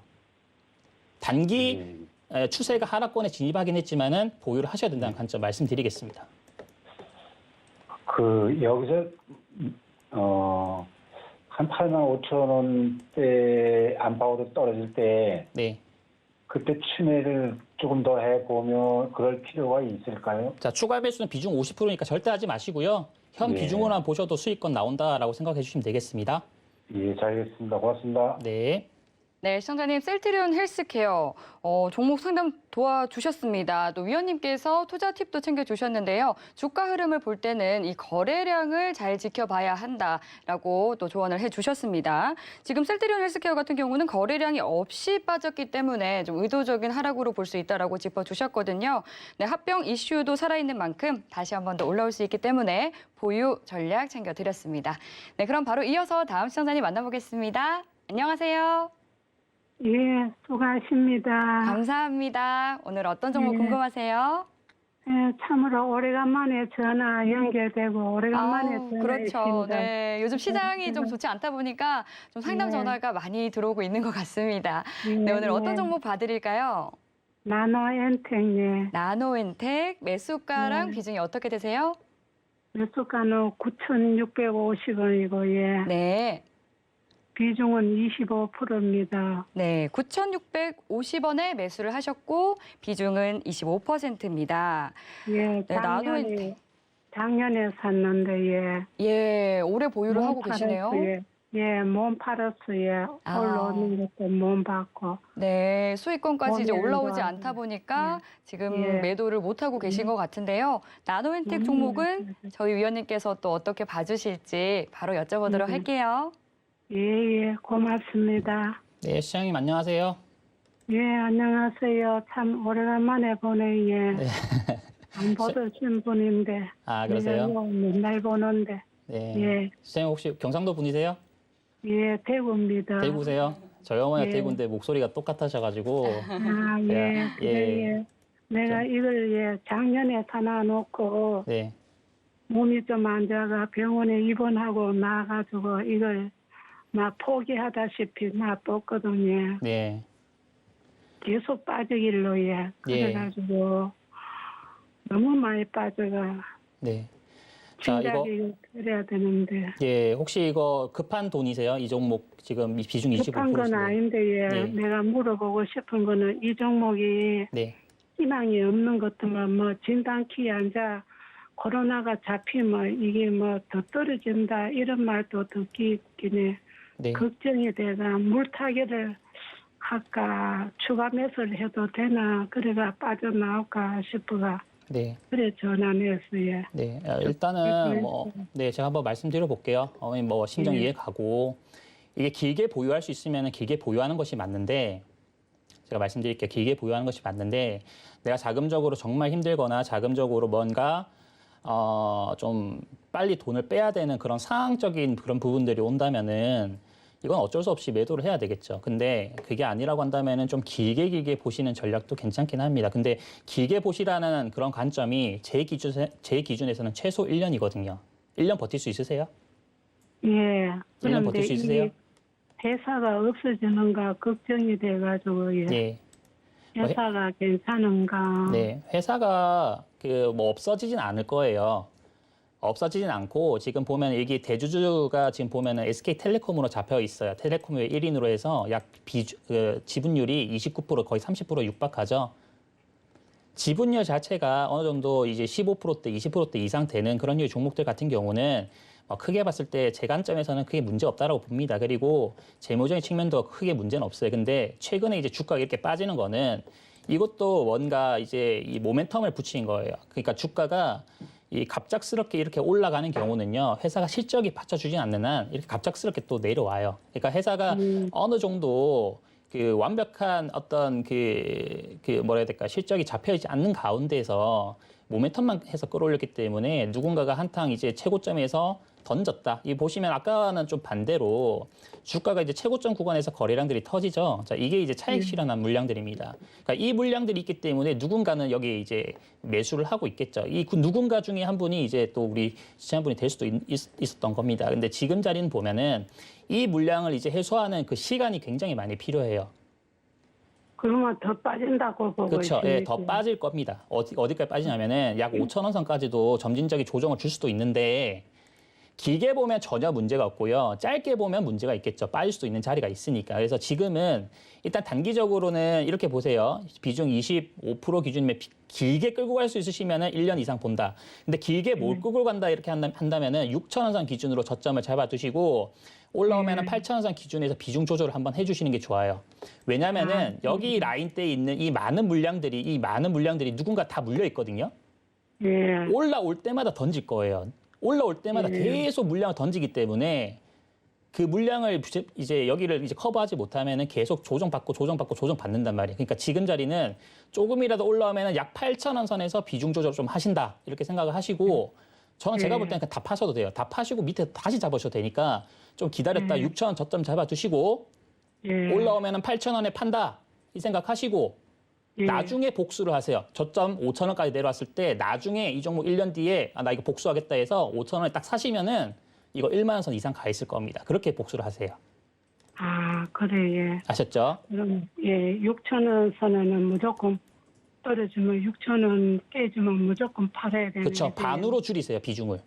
단기 추세가 하락권에 진입하긴 했지만은 보유를 하셔야 된다는 관점 말씀드리겠습니다. 여기서 한 8만 5천 원대 안팎으로 떨어질 때 네. 그때 추매를 조금 더 해보면 그럴 필요가 있을까요? 자, 추가 배수는 비중 50%니까 절대 하지 마시고요. 현 예. 비중으로만 보셔도 수익권 나온다라고 생각해 주시면 되겠습니다. 예, 잘 알겠습니다. 고맙습니다. 네. 네, 시청자님, 셀트리온 헬스케어 종목 상담 도와주셨습니다. 또 위원님께서 투자 팁도 챙겨주셨는데요. 주가 흐름을 볼 때는 이 거래량을 잘 지켜봐야 한다라고 또 조언을 해주셨습니다. 지금 셀트리온 헬스케어 같은 경우는 거래량이 없이 빠졌기 때문에 좀 의도적인 하락으로 볼 수 있다라고 짚어주셨거든요. 네, 합병 이슈도 살아있는 만큼 다시 한 번 더 올라올 수 있기 때문에 보유 전략 챙겨드렸습니다. 네, 그럼 바로 이어서 다음 시청자님 만나보겠습니다. 안녕하세요. 예, 수고하십니다. 감사합니다. 오늘 어떤 종목 네. 궁금하세요? 예, 참으로 오래간만에 전화 연결되고 오래간만에 전화했습니다. 그렇죠. 네, 요즘 시장이 좀 좋지 않다 보니까 좀 상담 네. 전화가 많이 들어오고 있는 것 같습니다. 예, 네, 오늘 어떤 예. 종목 봐드릴까요? 나노엔텍, 예. 나노엔텍 매수가랑 네. 비중이 어떻게 되세요? 매수가는 9,650원이고, 예. 네, 비중은 25%입니다. 네, 9,650원에 매수를 하셨고 비중은 25%입니다. 예, 네, 작년에 샀는데, 예. 예, 오래 보유를 하고 팔았어요. 계시네요. 예, 몸 팔았어요. 아. 올라오는 것도 몸 받고. 네, 수익권까지 이제 몸이 안 올라오지 좋아요. 않다 보니까 지금 예. 매도를 못하고 계신 것 같은데요. 나노엔텍 종목은 저희 위원님께서 또 어떻게 봐주실지 바로 여쭤보도록 할게요. 예, 고맙습니다. 네, 시장님 안녕하세요. 예, 안녕하세요. 참 오래간만에 보네, 예. 네. 안 보던 분인데. 아, 그러세요? 예, 맨날 보는데. 네. 예. 시장님 혹시 경상도 분이세요? 예, 대구입니다. 대구세요? 저희 어머니가 예. 대구인데 목소리가 똑같으셔가지고. 아, 예. 예. 그래, 예. 내가 이걸, 예, 작년에 사놔놓고 네. 몸이 좀 안 좋아가 병원에 입원하고 나가지고 이걸 막 포기하다시피 놔뒀거든요. 네. 계속 빠지길로, 예. 그래가지고 너무 많이 빠져가. 네. 자, 이거 진작에 그래야 되는데. 예, 혹시 이거 급한 돈이세요? 이 종목 지금 이 비중 25%. 급한 건 아닌데, 예. 네. 내가 물어보고 싶은 거는 이 종목이 네. 희망이 없는 것들만 뭐 진단키에 앉아 코로나가 잡히면 이게 뭐 더 떨어진다 이런 말도 듣기 있기는 네. 걱정이 돼가 물타기를 할까 추가 매수를 해도 되나 그래가 빠져나올까 싶어가 네. 그래 전화했어요. 네. 일단은 네, 제가 한번 말씀드려 볼게요. 어머니 뭐 심정 네. 이해 가고 이게 길게 보유할 수 있으면 길게 보유하는 것이 맞는데 제가 말씀드릴게요. 길게 보유하는 것이 맞는데 내가 자금적으로 정말 힘들거나 자금적으로 뭔가 좀 빨리 돈을 빼야 되는 그런 상황적인 그런 부분들이 온다면은 이건 어쩔 수 없이 매도를 해야 되겠죠. 근데 그게 아니라고 한다면은 좀 길게 보시는 전략도 괜찮긴 합니다. 근데 길게 보시라는 그런 관점이 제 기준에서는 최소 1년이거든요. 1년 버틸 수 있으세요? 예. 1년 버틸 수 있으세요? 이 회사가 없어지는가 걱정이 돼가지고 예. 네. 회사가 괜찮은가. 네. 회사가 뭐 없어지진 않을 거예요. 없어지진 않고 지금 보면 여기 대주주가 지금 보면은 SK텔레콤으로 잡혀 있어요. 텔레콤의 1인으로 해서 약 지분율이 29% 거의 30% 육박하죠. 지분율 자체가 어느 정도 이제 15%대, 20%대 이상 되는 그런 류 종목들 같은 경우는 크게 봤을 때 제 관점에서는 크게 문제 없다라고 봅니다. 그리고 재무적인 측면도 크게 문제는 없어요. 근데 최근에 이제 주가가 이렇게 빠지는 거는 이것도 뭔가 이제 이 모멘텀을 붙인 거예요. 그러니까 주가가 이 갑작스럽게 이렇게 올라가는 경우는요, 회사가 실적이 받쳐주진 않는 한 이렇게 갑작스럽게 또 내려와요. 그러니까 회사가 어느 정도 그 완벽한 어떤 뭐라 해야 될까, 실적이 잡혀있지 않는 가운데에서 모멘텀만 해서 끌어올렸기 때문에 누군가가 한탕 이제 최고점에서 던졌다. 이 보시면 아까는 좀 반대로 주가가 이제 최고점 구간에서 거래량들이 터지죠. 자, 이게 이제 차익 실현한 물량들입니다. 그러니까 이 물량들이 있기 때문에 누군가는 여기 이제 매수를 하고 있겠죠. 이 누군가 중에 한 분이 이제 또 우리 시장분이 될 수도 있었던 겁니다. 근데 지금 자리는 보면은 이 물량을 이제 해소하는 그 시간이 굉장히 많이 필요해요. 그러면 더 빠진다고 보고 그렇죠. 있습니다. 예, 더 빠질 겁니다. 어디까지 빠지냐면은 약 5,000원 선까지도 점진적인 조정을 줄 수도 있는데 길게 보면 전혀 문제가 없고요. 짧게 보면 문제가 있겠죠. 빠질 수도 있는 자리가 있으니까. 그래서 지금은 일단 단기적으로는 이렇게 보세요. 비중 25% 기준이면 길게 끌고 갈 수 있으시면은 1년 이상 본다. 근데 길게 못 끌고 간다 이렇게 한다면은 6,000원 선 기준으로 저점을 잡아두시고 올라오면은 8,000원 선 기준에서 비중 조절을 한번 해주시는 게 좋아요. 왜냐면은 여기 라인대에 있는 이 많은 물량들이 누군가 다 물려 있거든요. 예. 올라올 때마다 던질 거예요. 올라올 때마다 계속 물량을 던지기 때문에 그 물량을 이제 여기를 이제 커버하지 못하면은 계속 조정받는단 말이에요. 그러니까 지금 자리는 조금이라도 올라오면은 약 8,000원 선에서 비중 조절 좀 하신다. 이렇게 생각을 하시고 저는 제가 볼 때는 다 파셔도 돼요. 다 파시고 밑에 다시 잡으셔도 되니까 좀 기다렸다 6,000원 저점 잡아두시고 올라오면은 8,000원에 판다. 이 생각하시고 나중에 복수를 하세요. 저점 5,000원까지 내려왔을 때 나중에 이 종목 1년 뒤에 나 이거 복수하겠다 해서 5,000원에 딱 사시면은 이거 1만 원 선 이상 가 있을 겁니다. 그렇게 복수를 하세요. 아, 그래, 예. 아셨죠? 그럼, 예, 6,000원 선에는 무조건 떨어지면 6,000원 깨지면 무조건 팔아야 되는 그렇죠. 거죠. 반으로 줄이세요, 비중을.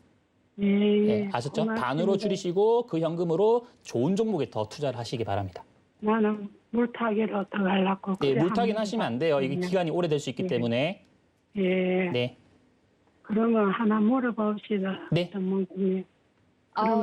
예, 네, 아셨죠? 고맙습니다. 반으로 줄이시고 그 현금으로 좋은 종목에 더 투자를 하시기 바랍니다. 나는 물타기로 더 하려고. 네, 그래 물타기는 합니다. 하시면 안 돼요. 이게 네. 기간이 오래될 수 있기 때문에. 예. 네. 그러면 하나 물어봅시다. 네. 전문가님.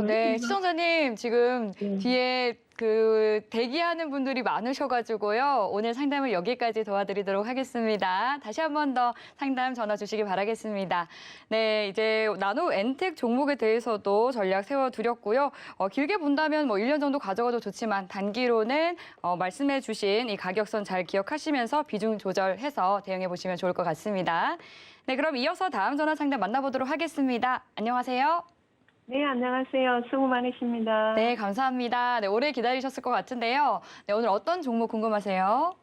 네. 시청자님, 지금 뒤에 그 대기하는 분들이 많으셔가지고요. 오늘 상담을 여기까지 도와드리도록 하겠습니다. 다시 한 번 더 상담 전화 주시기 바라겠습니다. 네, 이제 나노 엔텍 종목에 대해서도 전략 세워드렸고요. 길게 본다면 뭐 1년 정도 가져가도 좋지만 단기로는 말씀해 주신 이 가격선 잘 기억하시면서 비중 조절해서 대응해 보시면 좋을 것 같습니다. 네, 그럼 이어서 다음 전화 상담 만나보도록 하겠습니다. 안녕하세요. 네, 안녕하세요. 수고 많으십니다. 네, 감사합니다. 네, 오래 기다리셨을 것 같은데요. 네, 오늘 어떤 종목 궁금하세요?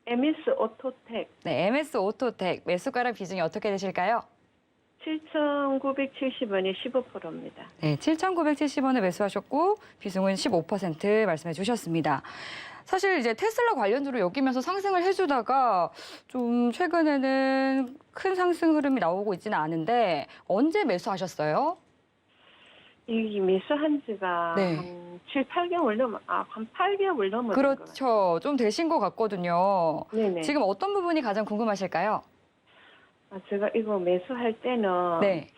MS 오토텍 네, MS 오토텍 매수가랑 비중이 어떻게 되실까요? 7,970원이 15%입니다. 네, 7,970원에 매수하셨고 비중은 15% 말씀해 주셨습니다. 사실 이제 테슬라 관련주로 엮이면서 상승을 해주다가 좀 최근에는 큰 상승 흐름이 나오고 있지는 않은데 언제 매수하셨어요? 이 매수한 지가 네. 한 7, 8개월 한 8개월 넘은 것 같아요. 그렇죠. 좀 되신 것 같거든요. 네네. 지금 어떤 부분이 가장 궁금하실까요? 제가 이거 매수할 때는 네,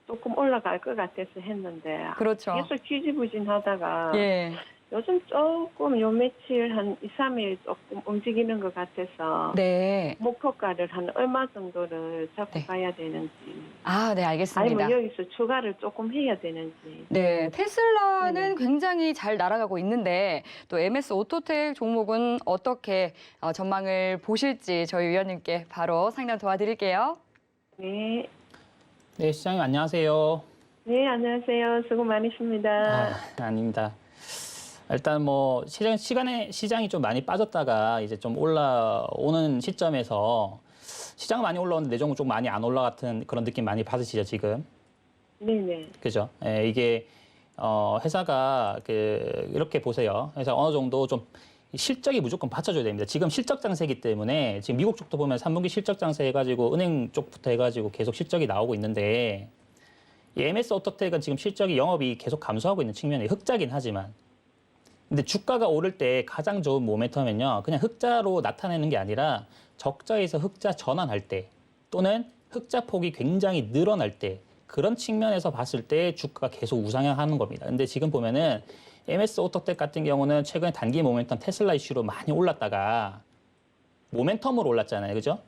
조금 올라갈 것 같아서 했는데 그렇죠. 계속 지지부진하다가 예. 요즘 조금 요 며칠 한 2, 3일 조금 움직이는 것 같아서 네. 목표가를 한 얼마 정도를 잡고 네. 가야 되는지 아, 네, 알겠습니다. 아니면 여기서 추가를 조금 해야 되는지. 네, 테슬라는 네네. 굉장히 잘 날아가고 있는데 또 MS 오토텍 종목은 어떻게 전망을 보실지 저희 위원님께 바로 상담 도와드릴게요. 네. 네, 시장님 안녕하세요. 네, 안녕하세요. 수고 많으십니다. 아닙니다. 일단 뭐 시장이 좀 많이 빠졌다가 이제 좀 올라오는 시점에서 시장 많이 올라오는데 내 종목 좀 많이 안 올라갔던 그런 느낌 많이 받으시죠 지금? 네네. 그죠? 예, 이게 회사가 이렇게 보세요. 그래서 어느 정도 좀 실적이 무조건 받쳐줘야 됩니다. 지금 실적 장세이기 때문에 지금 미국 쪽도 보면 3분기 실적 장세 해가지고 은행 쪽부터 해가지고 계속 실적이 나오고 있는데 이 MS 오토텍은 지금 실적이 영업이 계속 감소하고 있는 측면이 흑자긴 하지만 근데 주가가 오를 때 가장 좋은 모멘텀은요. 그냥 흑자로 나타내는 게 아니라 적자에서 흑자 전환할 때 또는 흑자 폭이 굉장히 늘어날 때 그런 측면에서 봤을 때 주가가 계속 우상향하는 겁니다. 근데 지금 보면은 MS 오토텍 같은 경우는 최근에 단기 모멘텀 테슬라 이슈로 많이 올랐다가 모멘텀으로 올랐잖아요. 그죠?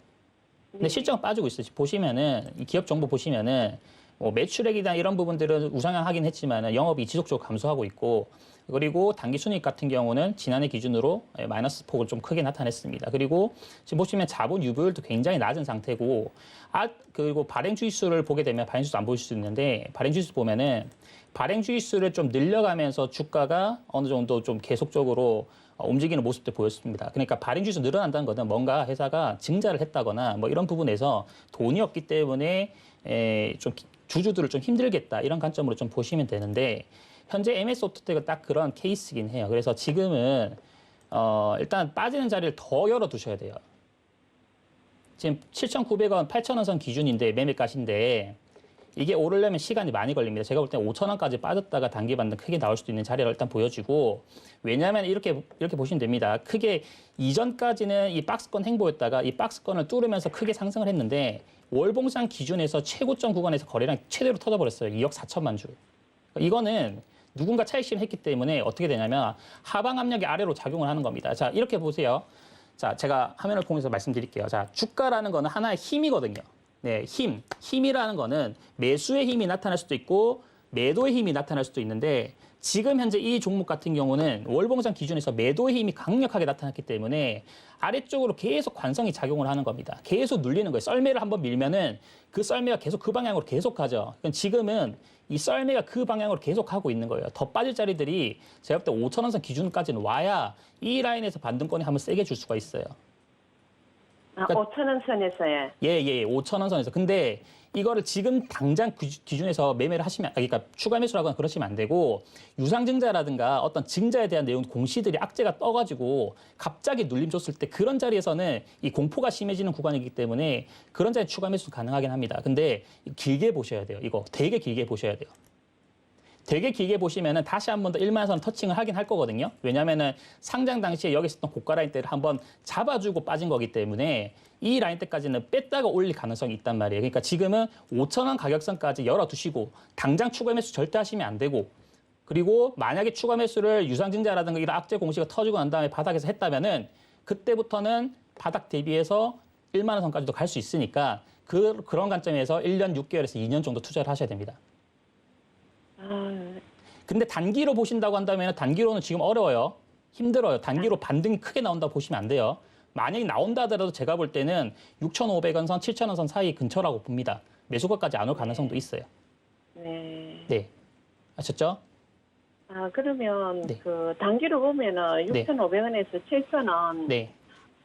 근데 실적은 빠지고 있어요. 보시면은 이 기업 정보 보시면은 뭐 매출액이나 이런 부분들은 우상향하긴 했지만 영업이 지속적으로 감소하고 있고 그리고 단기 순이익 같은 경우는 지난해 기준으로 마이너스 폭을 좀 크게 나타냈습니다. 그리고 지금 보시면 자본 유보율도 굉장히 낮은 상태고 그리고 발행 주의수를 보게 되면 발행 주의수 안 보일 수 있는데 발행 주의수 보면은 발행 주의수를 좀 늘려가면서 주가가 어느 정도 좀 계속적으로 움직이는 모습도 보였습니다. 그러니까 발행 주의수 늘어난다는 것은 뭔가 회사가 증자를 했다거나 뭐 이런 부분에서 돈이 없기 때문에 좀 주주들을 좀 힘들겠다 이런 관점으로 좀 보시면 되는데 현재 MS 오토텍은 딱 그런 케이스긴 해요. 그래서 지금은 일단 빠지는 자리를 더 열어두셔야 돼요. 지금 7,900원, 8,000원 선 기준인데 매매가신데 이게 오르려면 시간이 많이 걸립니다. 제가 볼 때는 5,000원까지 빠졌다가 단기 반등 크게 나올 수도 있는 자리를 일단 보여주고 왜냐하면 이렇게 보시면 됩니다. 크게 이전까지는 이 박스권 행보였다가 이 박스권을 뚫으면서 크게 상승을 했는데 월봉상 기준에서 최고점 구간에서 거래량이 최대로 터져버렸어요. 2억 4천만 주. 이거는 누군가 차익 실현했기 때문에 어떻게 되냐면 하방 압력이 아래로 작용을 하는 겁니다. 자, 이렇게 보세요. 자, 제가 화면을 보면서 말씀드릴게요. 자, 주가라는 거는 하나의 힘이거든요. 네, 힘이라는 거는 매수의 힘이 나타날 수도 있고 매도의 힘이 나타날 수도 있는데 지금 현재 이 종목 같은 경우는 월봉상 기준에서 매도의 힘이 강력하게 나타났기 때문에 아래쪽으로 계속 관성이 작용을 하는 겁니다. 계속 눌리는 거예요. 썰매를 한번 밀면은 그 썰매가 계속 그 방향으로 계속 가죠. 그러니까 지금은 이 썰매가 그 방향으로 계속 가고 있는 거예요. 더 빠질 자리들이 제가 볼 때 5,000원선 기준까지는 와야 이 라인에서 반등권이 한번 세게 줄 수가 있어요. 그러니까, 5,000원 선에서요. 예, 5,000원 선에서. 근데 이거를 지금 당장 기준에서 매매를 하시면, 그러니까 추가 매수라거나 그러시면 안 되고 유상증자라든가 어떤 증자에 대한 내용 공시들이 악재가 떠가지고 갑자기 눌림 줬을 때 그런 자리에서는 이 공포가 심해지는 구간이기 때문에 그런 자리에 추가 매수 가능하긴 합니다. 근데 길게 보셔야 돼요. 이거 되게 길게 보셔야 돼요. 되게 길게 보시면은 다시 한 번 더 1만 선 터칭을 하긴 할 거거든요. 왜냐면은 상장 당시에 여기 있었던 고가 라인 때를 한번 잡아주고 빠진 거기 때문에 이 라인 때까지는 뺐다가 올릴 가능성이 있단 말이에요. 그러니까 지금은 5,000원 가격선까지 열어두시고 당장 추가 매수 절대 하시면 안 되고 그리고 만약에 추가 매수를 유상증자라든가 이런 악재 공시가 터지고 난 다음에 바닥에서 했다면은 그때부터는 바닥 대비해서 1만 원 선까지도 갈 수 있으니까 그런 관점에서 1년 6개월에서 2년 정도 투자를 하셔야 됩니다. 근데 단기로 보신다고 한다면 단기로는 지금 어려워요. 힘들어요. 단기로 반등이 크게 나온다고 보시면 안 돼요. 만약에 나온다 하더라도 제가 볼 때는 6,500원 선, 7,000원 선 사이 근처라고 봅니다. 매수가까지 안 올 가능성도 있어요. 네. 네. 아셨죠? 그러면 네. 그 단기로 보면은 네. 6,500원에서 7,000원 네.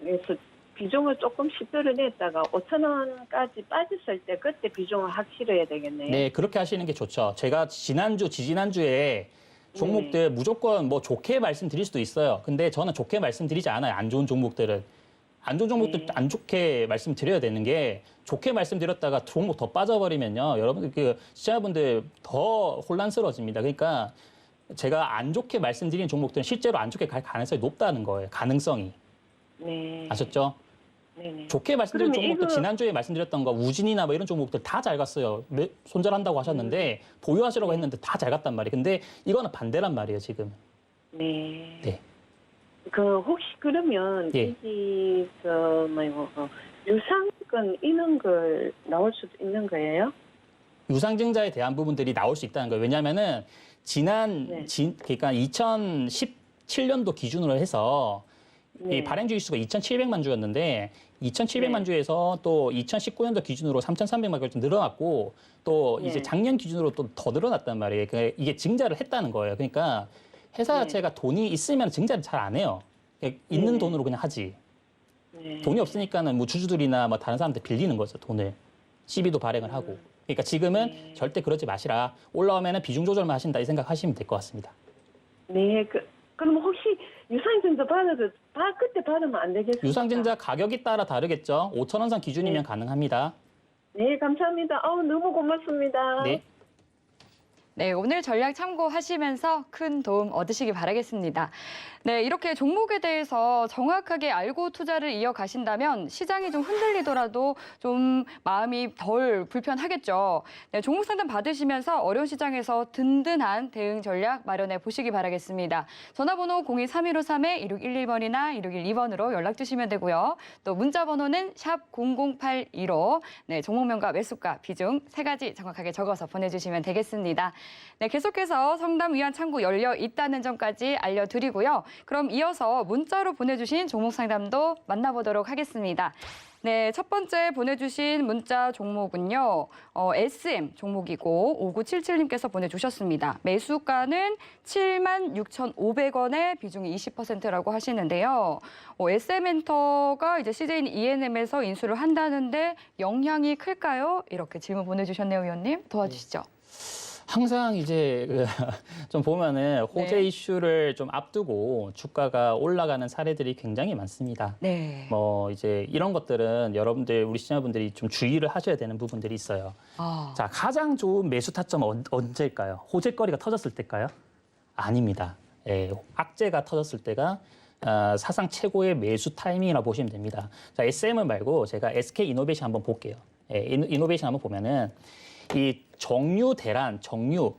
에서 비중을 조금씩 떨어냈다가 5,000원까지 빠졌을 때 그때 비중을 확실해야 되겠네요. 네, 그렇게 하시는 게 좋죠. 제가 지지난주에 종목들 무조건 뭐 좋게 말씀드릴 수도 있어요. 근데 저는 좋게 말씀드리지 않아요. 안 좋은 종목들은. 안 좋은 종목들 안 좋게 말씀드려야 되는 게 좋게 말씀드렸다가 종목 더 빠져버리면요. 여러분들 그 시청자분들 더 혼란스러워집니다. 그러니까 제가 안 좋게 말씀드린 종목들은 실제로 안 좋게 갈 가능성이 높다는 거예요. 가능성이. 네. 아셨죠? 네네. 좋게 말씀드린 종목도 이거... 지난주에 말씀드렸던 거 우진이나 뭐 이런 종목들 다 잘 갔어요. 손절한다고 하셨는데 보유하시라고 했는데 다 잘 갔단 말이에요. 근데 이거는 반대란 말이에요, 지금. 네. 네. 그 혹시 그러면 예. 이게 유상권 이런 걸 나올 수도 있는 거예요? 유상증자에 대한 부분들이 나올 수 있다는 거예요. 왜냐하면은 그러니까 2017년도 기준으로 해서 이 발행주의 수가 2,700만 주였는데 2,700만 주에서 또 2019년도 기준으로 3,300만 주 늘어났고 또 이제 작년 기준으로 또 더 늘어났단 말이에요. 그러니까 이게 증자를 했다는 거예요. 그러니까 회사 자체가 돈이 있으면 증자를 잘 안 해요. 있는 돈으로 그냥 하지. 돈이 없으니까는 뭐 주주들이나 뭐 다른 사람한테 빌리는 거죠, 돈을. 시비도 발행을 하고. 그러니까 지금은 절대 그러지 마시라. 올라오면은 비중 조절만 하신다 이 생각하시면 될 것 같습니다. 네, 그럼 혹시 유상증자 받아도 그때 받으면 안 되겠습니까? 유상증자 가격이 따라 다르겠죠. 5,000원 선 기준이면 가능합니다. 네, 감사합니다. 너무 고맙습니다. 네. 네, 오늘 전략 참고하시면서 큰 도움 얻으시기 바라겠습니다. 네, 이렇게 종목에 대해서 정확하게 알고 투자를 이어가신다면 시장이 좀 흔들리더라도 좀 마음이 덜 불편하겠죠. 네, 종목 상담 받으시면서 어려운 시장에서 든든한 대응 전략 마련해 보시기 바라겠습니다. 전화번호 02-3153-1611번이나 1612번으로 연락 주시면 되고요. 또 문자 번호는 샵 0082로 네, 종목명과 매수가, 비중 3가지 정확하게 적어서 보내주시면 되겠습니다. 네, 계속해서 상담 위한 창구 열려 있다는 점까지 알려드리고요. 그럼 이어서 문자로 보내주신 종목 상담도 만나보도록 하겠습니다. 네, 첫 번째 보내주신 문자 종목은요. SM 종목이고 5977님께서 보내주셨습니다. 매수가는 76,500원에 비중이 20%라고 하시는데요. SM엔터가 이제 CJ ENM에서 인수를 한다는데 영향이 클까요? 이렇게 질문 보내주셨네요, 위원님. 도와주시죠. 항상 이제 좀 보면은 호재 네. 이슈를 좀 앞두고 주가가 올라가는 사례들이 굉장히 많습니다. 네. 뭐 이제 이런 것들은 여러분들 우리 시청자분들이 좀 주의를 하셔야 되는 부분들이 있어요. 자, 가장 좋은 매수 타점은 언제일까요? 호재거리가 터졌을 때일까요? 아닙니다. 예, 악재가 터졌을 때가 사상 최고의 매수 타이밍이라고 보시면 됩니다. 자, SM을 말고 제가 SK 이노베이션 한번 볼게요. 예, 이노베이션 한번 보면은 이 정유 대란, 정유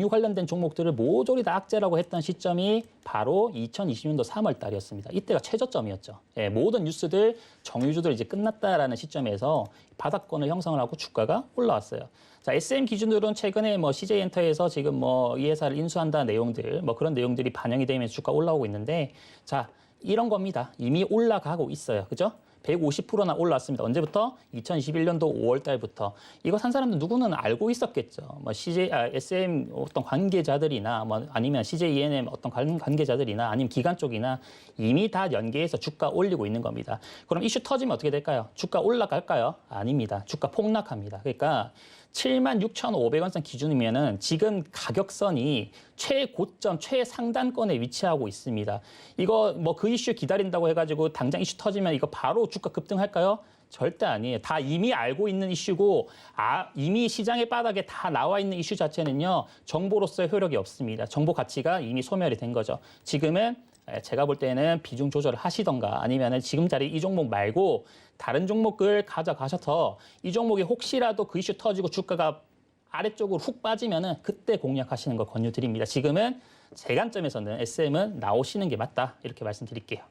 관련된 종목들을 모조리 다 악재라고 했던 시점이 바로 2020년도 3월 달이었습니다. 이때가 최저점이었죠. 예, 모든 뉴스들 정유주들 이제 끝났다라는 시점에서 바닥권을 형성을 하고 주가가 올라왔어요. 자, SM 기준으로는 최근에 CJ엔터에서 지금 이 회사를 인수한다는 내용들, 그런 내용들이 반영이 되면서 주가 올라오고 있는데, 자, 이런 겁니다. 이미 올라가고 있어요. 그죠? 150%나 올랐습니다. 언제부터? 2021년도 5월 달부터. 이거 산 사람들 누구는 알고 있었겠죠. SM 어떤 관계자들이나 아니면 CJ ENM 어떤 관계자들이나 아니면 기관 쪽이나 이미 다 연계해서 주가 올리고 있는 겁니다. 그럼 이슈 터지면 어떻게 될까요? 주가 올라갈까요? 아닙니다. 주가 폭락합니다. 그러니까 76,500원 선 기준이면은 지금 가격선이 최고점, 최상단권에 위치하고 있습니다. 이거 그 이슈 기다린다고 해가지고 당장 이슈 터지면 이거 바로 주가 급등할까요? 절대 아니에요. 다 이미 알고 있는 이슈고 이미 시장의 바닥에 다 나와 있는 이슈 자체는요. 정보로서의 효력이 없습니다. 정보 가치가 이미 소멸이 된 거죠. 지금은 제가 볼 때는 비중 조절을 하시던가 아니면 지금 자리 이 종목 말고 다른 종목을 가져가셔서 이 종목이 혹시라도 그 이슈 터지고 주가가 아래쪽으로 훅 빠지면은 그때 공략하시는 걸 권유드립니다. 지금은 제 관점에서는 SM은 나오시는 게 맞다 이렇게 말씀드릴게요.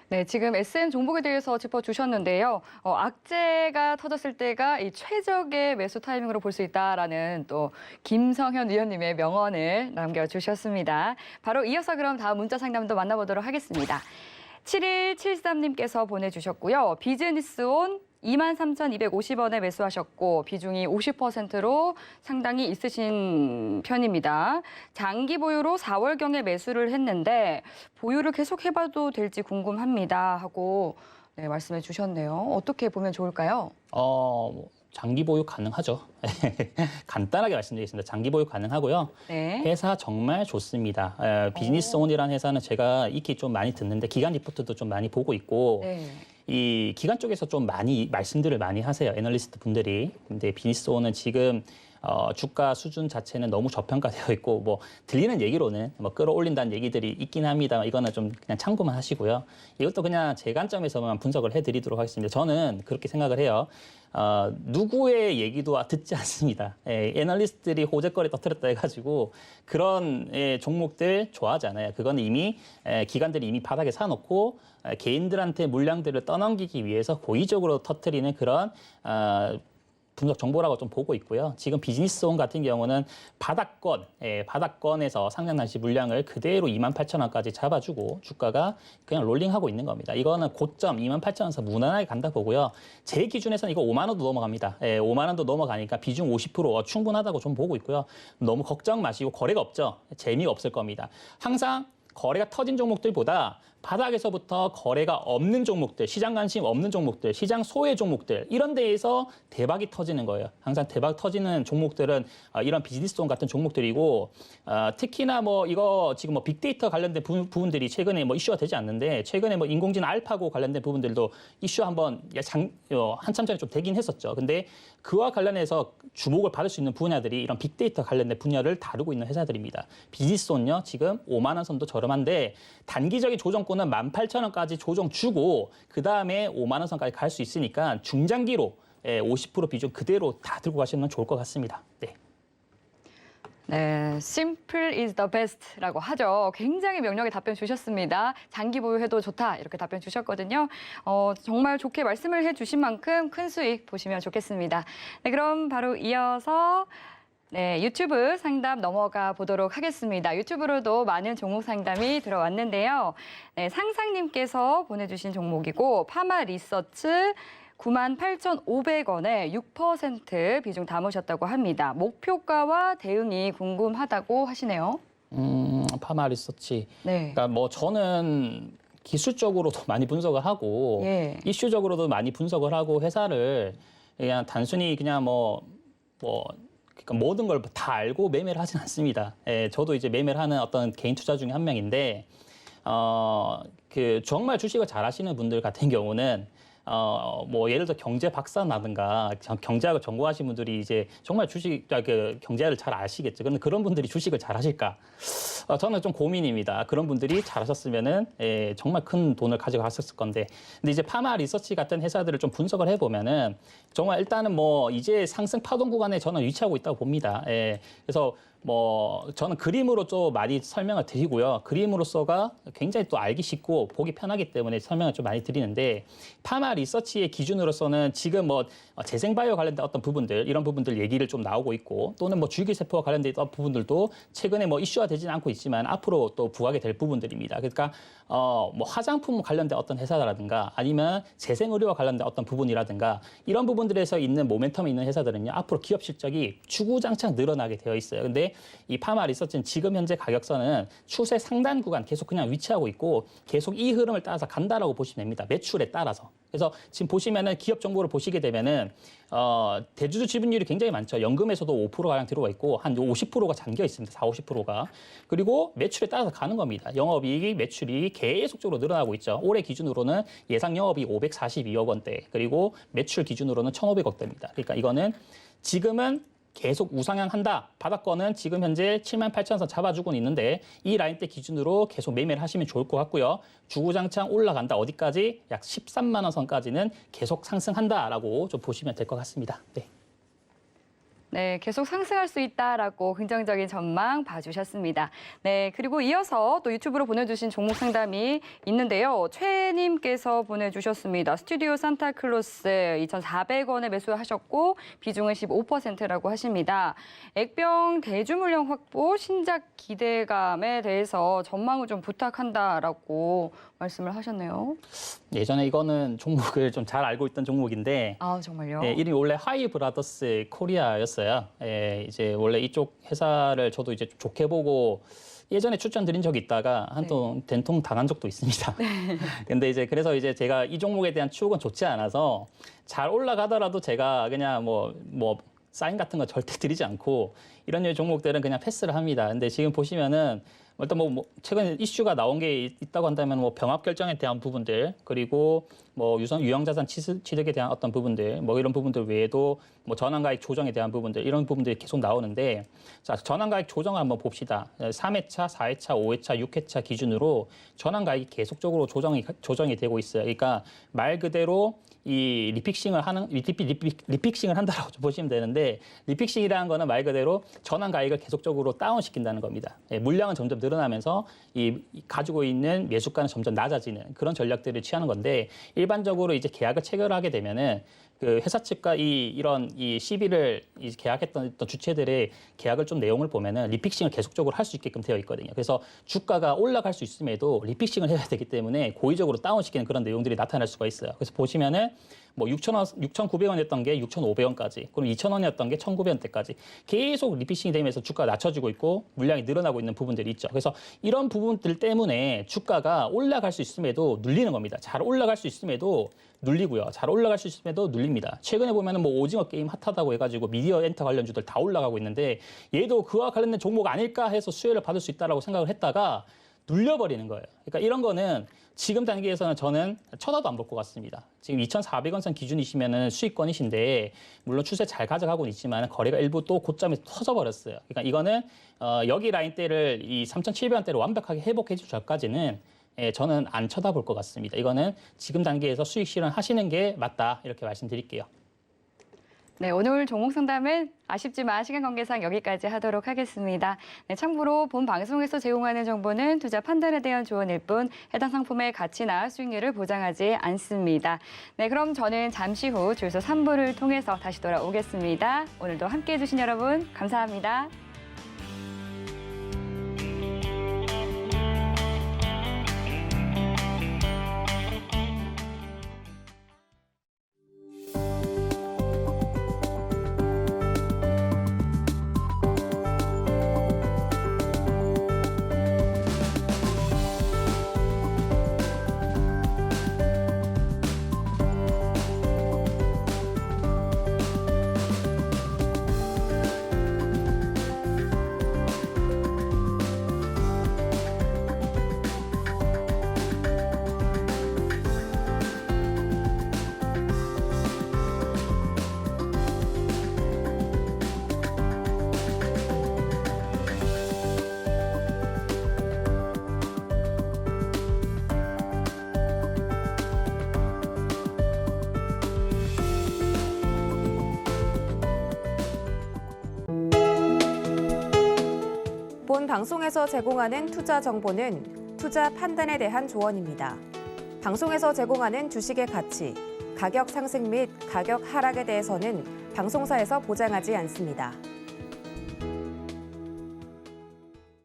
네, 지금 SM 종목에 대해서 짚어주셨는데요. 악재가 터졌을 때가 이 최적의 매수 타이밍으로 볼 수 있다라는 또 김성현 위원님의 명언을 남겨주셨습니다. 바로 이어서 그럼 다음 문자 상담도 만나보도록 하겠습니다. 7173님께서 보내주셨고요. 비즈니스온 23,250원에 매수하셨고 비중이 50%로 상당히 있으신 편입니다. 장기 보유로 4월경에 매수를 했는데 보유를 계속 해봐도 될지 궁금합니다 하고 네, 말씀해 주셨네요. 어떻게 보면 좋을까요? 장기 보유 가능하죠. 간단하게 말씀드리겠습니다. 장기 보유 가능하고요. 네. 회사 정말 좋습니다. 비즈니스온이라는 회사는 제가 익히 좀 많이 듣는데 기간 리포트도 좀 많이 보고 있고 네. 이 기관 쪽에서 좀 많이 말씀들을 많이 하세요. 애널리스트 분들이. 근데 비즈니스온은 지금 주가 수준 자체는 너무 저평가되어 있고 들리는 얘기로는 끌어올린다는 얘기들이 있긴 합니다. 이거는 좀 그냥 참고만 하시고요. 이것도 그냥 제 관점에서만 분석을 해드리도록 하겠습니다. 저는 그렇게 생각을 해요. 누구의 얘기도 듣지 않습니다. 애널리스트들이 호재거리 터뜨렸다 해가지고 그런 종목들 좋아하지 않아요. 그건 이미 기관들이 이미 바닥에 사놓고 개인들한테 물량들을 떠넘기기 위해서 고의적으로 터뜨리는 그런 분석 정보라고 좀 보고 있고요. 지금 비즈니스온 같은 경우는 바닥권에서 상장 당시 물량을 그대로 28,000원까지 잡아주고 주가가 그냥 롤링하고 있는 겁니다. 이거는 고점 28,000원에서 무난하게 간다 보고요. 제 기준에서는 이거 5만 원도 넘어갑니다. 5만 원도 넘어가니까 비중 50% 충분하다고 좀 보고 있고요. 너무 걱정 마시고 거래가 없죠. 재미가 없을 겁니다. 항상 거래가 터진 종목들보다 바닥에서부터 거래가 없는 종목들, 시장 관심 없는 종목들, 시장 소외 종목들 이런 데에서 대박이 터지는 거예요. 항상 대박 터지는 종목들은 이런 비즈니스존 같은 종목들이고 특히나 뭐 이거 지금 뭐 빅데이터 관련된 부분들이 최근에 뭐 이슈가 되지 않는데 최근에 뭐 인공지능 알파고 관련된 부분들도 이슈 한번 한참 전에 좀 되긴 했었죠. 근데 그와 관련해서 주목을 받을 수 있는 분야들이 이런 빅데이터 관련된 분야를 다루고 있는 회사들입니다. 비즈니스존요 지금 5만 원 선도 저렴한데 단기적인 조정권은 18,000원까지 조정 주고 그 다음에 5만 원 선까지 갈 수 있으니까 중장기로 50% 비중 그대로 다 들고 가시면 좋을 것 같습니다. 네. 네, simple is the best라고 하죠. 굉장히 명료하게 답변 주셨습니다. 장기 보유해도 좋다 이렇게 답변 주셨거든요. 정말 좋게 말씀을 해주신 만큼 큰 수익 보시면 좋겠습니다. 네, 그럼 바로 이어서 네, 유튜브 상담 넘어가 보도록 하겠습니다. 유튜브로도 많은 종목 상담이 들어왔는데요. 네, 상상님께서 보내주신 종목이고 파마 리서치 98,500원에 6% 비중 담으셨다고 합니다. 목표가와 대응이 궁금하다고 하시네요. 파마 리서치. 네. 그러니까 뭐 저는 기술적으로도 많이 분석을 하고 예. 이슈적으로도 많이 분석을 하고 회사를 그냥 단순히 그냥 그러니까 모든 걸 다 알고 매매를 하진 않습니다. 예, 저도 이제 매매를 하는 어떤 개인 투자 중에 한 명인데 정말 주식을 잘 하시는 분들 같은 경우는 뭐 예를 들어 경제 박사라든가 경제학을 전공하신 분들이 이제 정말 경제를 잘 아시겠죠. 그런데 그런 분들이 주식을 잘 하실까? 저는 좀 고민입니다. 그런 분들이 잘 하셨으면은 정말 큰 돈을 가지고 갔었을 건데. 근데 이제 파마 리서치 같은 회사들을 좀 분석을 해보면은 정말 일단은 뭐 이제 상승 파동 구간에 저는 위치하고 있다고 봅니다. 그래서 뭐 저는 그림으로 좀 많이 설명을 드리고요. 그림으로서가 굉장히 또 알기 쉽고 보기 편하기 때문에 설명을 좀 많이 드리는데 파마 리서치의 기준으로서는 지금 뭐 재생바이오 관련된 어떤 부분들 이런 부분들 얘기를 좀 나오고 있고 또는 뭐 줄기세포와 관련된 어떤 부분들도 최근에 뭐 이슈화 되지는 않고 있지만 앞으로 또 부각이 될 부분들입니다. 그러니까 뭐 화장품 관련된 어떤 회사라든가 아니면 재생의료와 관련된 어떤 부분이라든가 이런 부분들에서 있는 모멘텀이 있는 회사들은요 앞으로 기업 실적이 주구장창 늘어나게 되어 있어요. 근데 이 파마 리서치는 지금 현재 가격선은 추세 상단 구간 계속 그냥 위치하고 있고 계속 이 흐름을 따라서 간다라고 보시면 됩니다. 매출에 따라서. 그래서 지금 보시면은 기업 정보를 보시게 되면은 대주주 지분율이 굉장히 많죠. 연금에서도 5%가량 들어와 있고 한 50%가 잠겨 있습니다. 40~50%가. 그리고 매출에 따라서 가는 겁니다. 영업이익, 매출이 계속적으로 늘어나고 있죠. 올해 기준으로는 예상 영업이익 542억 원대, 그리고 매출 기준으로는 1,500억대입니다. 그러니까 이거는 지금은 계속 우상향한다. 바닥권은 지금 현재 78,000선 잡아주고 있는데 이 라인대 기준으로 계속 매매를 하시면 좋을 것 같고요. 주구장창 올라간다. 어디까지? 약 13만 원 선까지는 계속 상승한다라고 좀 보시면 될 것 같습니다. 네. 네, 계속 상승할 수 있다라고 긍정적인 전망 봐주셨습니다. 네, 그리고 이어서 또 유튜브로 보내주신 종목 상담이 있는데요. 최님께서 보내주셨습니다. 스튜디오 산타클로스 2,400원에 매수하셨고 비중은 15%라고 하십니다. 액병 대주물량 확보 신작 기대감에 대해서 전망을 좀 부탁한다라고 말씀을 하셨네요. 예전에 이거는 종목을 좀 잘 알고 있던 종목인데 아, 정말요? 네, 이름이 원래 하이 브라더스 코리아였어요. 이제 원래 이쪽 회사를 저도 이제 좋게 보고 예전에 추천드린 적이 있다가 한통 된통 당한 적도 있습니다. 근데 이제 그래서 이제 제가 이 종목에 대한 추억은 좋지 않아서 잘 올라가더라도 제가 그냥 뭐 사인 같은 거 절대 드리지 않고 이런 류의 종목들은 그냥 패스를 합니다. 근데 지금 보시면은 일단 뭐 최근에 이슈가 나온 게 있다고 한다면 뭐 병합 결정에 대한 부분들 그리고 뭐 유형자산 취득에 대한 어떤 부분들 뭐 이런 부분들 외에도 뭐 전환가액 조정에 대한 부분들 이런 부분들이 계속 나오는데 자 전환가액 조정을 한번 봅시다. 3회차, 4회차, 5회차, 6회차 기준으로 전환가액이 계속적으로 조정이 되고 있어요. 그러니까 말 그대로 이 리픽싱을 한다라고 좀 보시면 되는데 리픽싱이라는 거는 말 그대로 전환가액을 계속적으로 다운시킨다는 겁니다. 물량은 점점 늘어나면서 이 가지고 있는 매수가는 점점 낮아지는 그런 전략들을 취하는 건데 일반적으로 이제 계약을 체결하게 되면은 그 회사 측과 이런 시비를 계약했던 어떤 주체들의 계약을 좀 내용을 보면은 리픽싱을 계속적으로 할 수 있게끔 되어 있거든요. 그래서 주가가 올라갈 수 있음에도 리픽싱을 해야 되기 때문에 고의적으로 다운시키는 그런 내용들이 나타날 수가 있어요. 그래서 보시면은 뭐 6,900원이었던 게 6,500원까지, 그럼 2,000원이었던 게 1,900원대까지 계속 리픽싱이 되면서 주가가 낮춰지고 있고 물량이 늘어나고 있는 부분들이 있죠. 그래서 이런 부분들 때문에 주가가 올라갈 수 있음에도 눌리는 겁니다. 잘 올라갈 수 있음에도 눌리고요. 잘 올라갈 수 있음에도 눌립니다. 최근에 보면은 뭐 오징어 게임 핫하다고 해가지고 미디어 엔터 관련주들 다 올라가고 있는데 얘도 그와 관련된 종목 아닐까 해서 수혜를 받을 수 있다라고 생각을 했다가 눌려버리는 거예요. 그러니까 이런 거는 지금 단계에서는 저는 쳐다도 안 볼 것 같습니다. 지금 2,400원 선 기준이시면은 수익권이신데 물론 추세 잘 가져가고는 있지만 거래가 일부 또 고점에서 터져버렸어요. 그러니까 이거는 여기 라인대를 이 3,700원대로 완벽하게 회복해 줄 전까지는 저는 안 쳐다볼 것 같습니다. 이거는 지금 단계에서 수익 실현하시는 게 맞다 이렇게 말씀드릴게요. 네, 오늘 종목 상담은 아쉽지만 시간 관계상 여기까지 하도록 하겠습니다. 네, 참고로 본 방송에서 제공하는 정보는 투자 판단에 대한 조언일 뿐 해당 상품의 가치나 수익률을 보장하지 않습니다. 네, 그럼 저는 잠시 후 주소 3부를 통해서 다시 돌아오겠습니다. 오늘도 함께해 주신 여러분 감사합니다. 본 방송에서 제공하는 투자 정보는 투자 판단에 대한 조언입니다. 방송에서 제공하는 주식의 가치, 가격 상승 및 가격 하락에 대해서는 방송사에서 보장하지 않습니다.